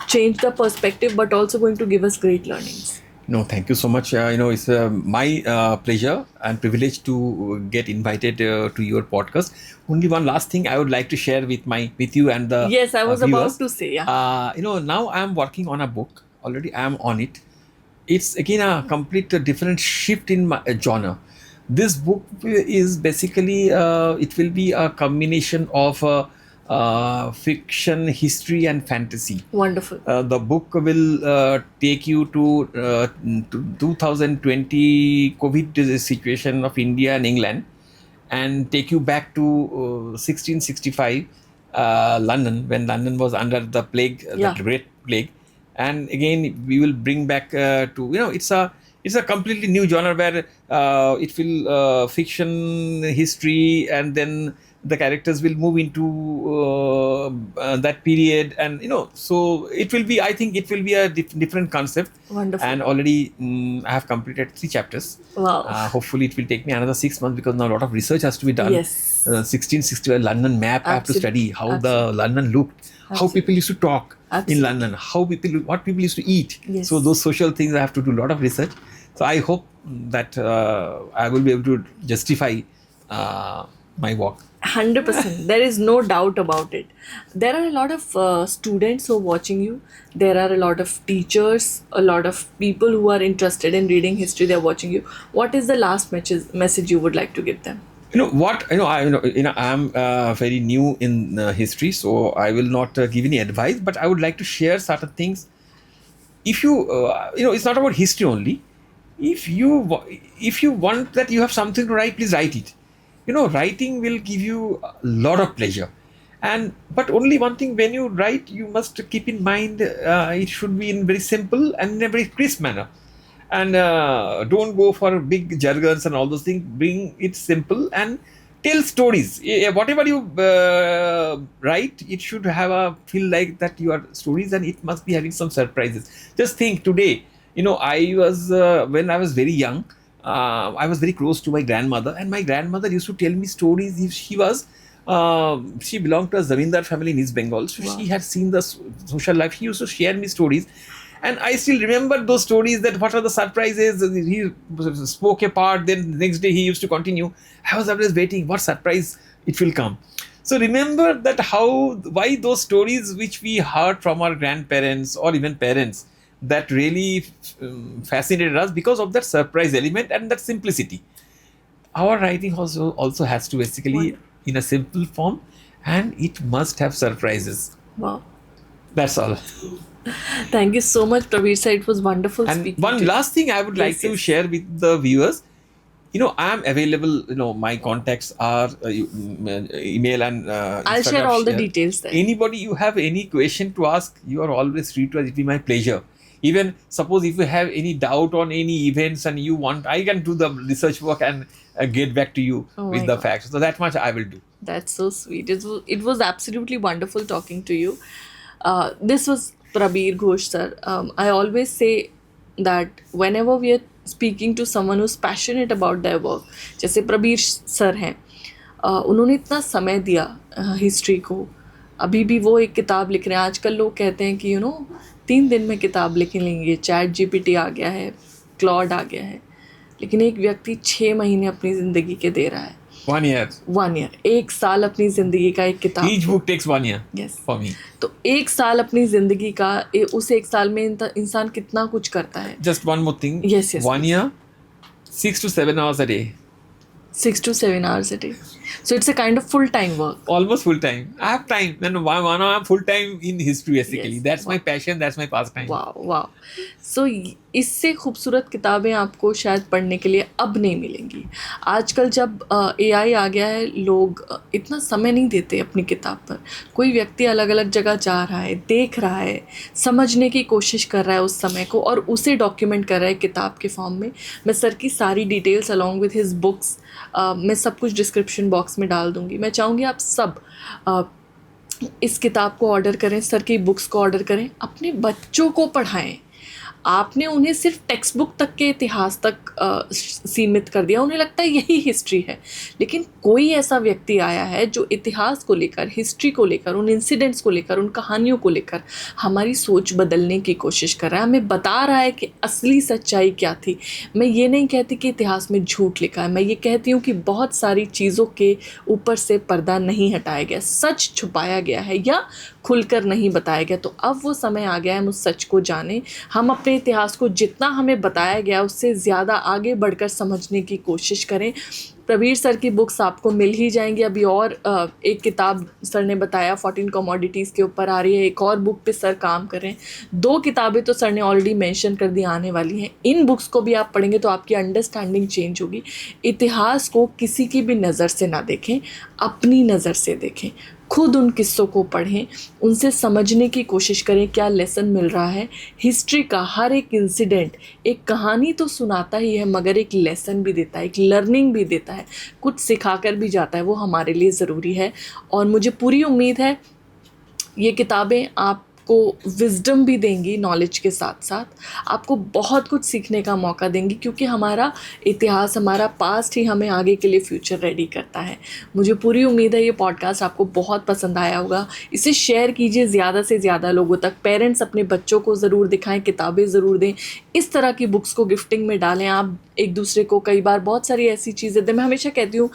change the perspective, but also going to give us great learnings. No, thank you so much. It's my pleasure and privilege to get invited to your podcast. Only one last thing I would like to share with you and the Yes, I was viewers. about to say, yeah. Now I am working on a book. Already I am on it. It's again a complete different shift in my genre. This book is basically it will be a combination of fiction, history, and fantasy. Wonderful. The book will take you to 2020 COVID situation of India and England, and take you back to 1665 London, when London was under the plague, Yeah. that great plague. And again we will bring back to it's a completely new genre where it will fiction, history, and then the characters will move into that period, and so it will be, I think it will be a different concept. Wonderful. And already I have completed 3 chapters. Wow. Hopefully it will take me another 6 months, because now a lot of research has to be done. Yes. 1665 London map I have to study, how the London looked, how people used to talk in London, what people used to eat. Yes. So those social things I have to do a lot of research. So I hope that I will be able to justify my work. 100%. There is no doubt about it. There are a lot of students who are watching you. There are a lot of teachers, a lot of people who are interested in reading history. They are watching you. What is the last message you would like to give them? I am very new in history, so I will not give any advice, but I would like to share certain things. If you it's not about history only. If you want that you have something to write, please write it. Writing will give you a lot of pleasure. But only one thing, when you write, you must keep in mind it should be in very simple and in a very crisp manner. And don't go for big jargons and all those things. Bring it simple and tell stories. Whatever you write, it should have a feel like that you are stories, and it must be having some surprises. Just think today, I was when I was very young, I was very close to my grandmother, and my grandmother used to tell me stories. If she belonged to a zamindar family in East Bengal, so Wow. she had seen the social life. She used to share me stories, and I still remember those stories, that what are the surprises. He spoke a part, then the next day he used to continue. I was always waiting, what surprise it will come. So remember that why those stories which we heard from our grandparents or even parents, that really fascinated us because of that surprise element and that simplicity. Our writing also has to basically Wonderful. in a simple form, and it must have surprises. Wow. That's all. Thank you so much, Prabir sir. It was wonderful And speaking one to you. last thing I would like Yes, to yes. share with the viewers. I am available. My contacts are email and I'll Instagram share all the share. details there. Anybody you have any question to ask, you are always free to ask. It will be my pleasure. Even suppose if you have any doubt on any events and you want, I can do the research work and get back to you Oh with my the God. facts. So that much I will do. That's so sweet. It was absolutely wonderful talking to you. This was Prabir Ghosh sir. I always say that whenever we are speaking to someone who's passionate about their work, जैसे Prabir sir हैं, उन्होंने इतना समय दिया history को. अभी भी वो एक किताब लिख रहे हैं. आजकल लोग कहते हैं कि 3 दिन में किताब लिख लेंगे, चैट जीपीटी आ गया है, क्लॉड आ गया है, लेकिन एक व्यक्ति 6 महीने अपनी ज़िंदगी के दे रहा है. 1 year. 1 ईयर, 1 साल अपनी ज़िंदगी का एक किताब. Each book takes 1 year Yes. for me. तो 1 साल अपनी ज़िंदगी का, उस 1 साल में इंसान कितना कुछ करता है. Just one more thing. Yes, yes, 1 please. year, 6 to 7 hours a day. 6 to 7 hours a day. So it's a kind of full-time work. Almost full time. I have time. Then one I'm full time in history basically. Yes. That's my passion. That's my pastime. वाह. सो इससे खूबसूरत किताबें आपको शायद पढ़ने के लिए अब नहीं मिलेंगी. आजकल जब एआई आ गया है, लोग इतना समय नहीं देते अपनी किताब पर. कोई व्यक्ति अलग अलग जगह जा रहा है, देख रहा है, समझने की कोशिश कर रहा है उस समय को, और उसे डॉक्यूमेंट कर रहा है किताब के फॉर्म में. मैं सर की सारी details along with his books मैं सब कुछ डिस्क्रिप्शन बॉक्स में डाल दूँगी. मैं चाहूँगी आप सब इस किताब को ऑर्डर करें, सर की बुक्स को ऑर्डर करें, अपने बच्चों को पढ़ाएं. आपने उन्हें सिर्फ टेक्स्ट बुक तक के इतिहास तक सीमित कर दिया. उन्हें लगता है यही हिस्ट्री है, लेकिन कोई ऐसा व्यक्ति आया है जो इतिहास को लेकर, हिस्ट्री को लेकर, उन इंसिडेंट्स को लेकर, उन कहानियों को लेकर हमारी सोच बदलने की कोशिश कर रहा है. हमें बता रहा है कि असली सच्चाई क्या थी. मैं ये नहीं कहती कि इतिहास में झूठ लिखा है. मैं ये कहती हूँ कि बहुत सारी चीज़ों के ऊपर से पर्दा नहीं हटाया गया, सच छुपाया गया है या खुलकर नहीं बताया गया. तो अब वो समय आ गया है हम उस सच को जानें. हम अपने इतिहास को जितना हमें बताया गया उससे ज़्यादा आगे बढ़कर समझने की कोशिश करें. प्रबीर सर की बुक्स आपको मिल ही जाएंगी. अभी और एक किताब सर ने बताया 14 कमोडिटीज़ के ऊपर आ रही है. एक और बुक पे सर काम कर रहे हैं. 2 किताबें तो सर ने ऑलरेडी मेंशन कर दी आने वाली हैं. इन बुक्स को भी आप पढ़ेंगे तो आपकी अंडरस्टैंडिंग चेंज होगी. इतिहास को किसी की भी नज़र से ना देखें, अपनी नज़र से देखें. खुद उन किस्सों को पढ़ें, उनसे समझने की कोशिश करें क्या लेसन मिल रहा है. हिस्ट्री का हर एक इंसिडेंट एक कहानी तो सुनाता ही है, मगर एक लेसन भी देता है, एक लर्निंग भी देता है, कुछ सिखाकर भी जाता है. वो हमारे लिए ज़रूरी है. और मुझे पूरी उम्मीद है ये किताबें आपको विजडम भी देंगी, नॉलेज के साथ साथ आपको बहुत कुछ सीखने का मौका देंगी, क्योंकि हमारा इतिहास, हमारा पास्ट ही हमें आगे के लिए फ्यूचर रेडी करता है. मुझे पूरी उम्मीद है ये पॉडकास्ट आपको बहुत पसंद आया होगा. इसे शेयर कीजिए ज़्यादा से ज़्यादा लोगों तक. पेरेंट्स अपने बच्चों को ज़रूर दिखाएं, किताबें ज़रूर दें. इस तरह की बुक्स को गिफ्टिंग में डालें. आप एक दूसरे को कई बार बहुत सारी ऐसी चीज़ें दें. मैं हमेशा कहती हूँ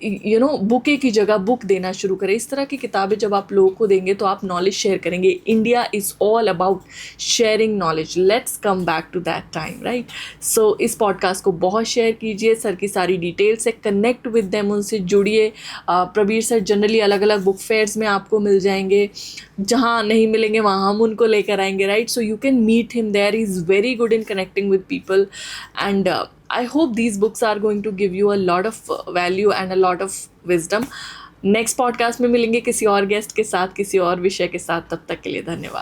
बुके की जगह बुक देना शुरू करें. इस तरह की किताबें जब आप लोगों को देंगे तो आप नॉलेज शेयर करेंगे. India is all about sharing knowledge. Let's come back to that time, right. So इस पॉडकास्ट को बहुत शेयर कीजिए. सर की सारी डिटेल्स से कनेक्ट विद देम, उनसे जुड़िए. प्रबीर सर जनरली अलग अलग बुक फेयर्स में आपको मिल जाएंगे. जहाँ नहीं मिलेंगे वहाँ हम उनको लेकर आएंगे, right. So you can meet him there. He is very good in connecting with people, and I hope these books are going to give you a lot of value and a lot of wisdom. Next podcast में मिलेंगे किसी और guest के साथ, किसी और विषय के साथ. तब तक के लिए धन्यवाद.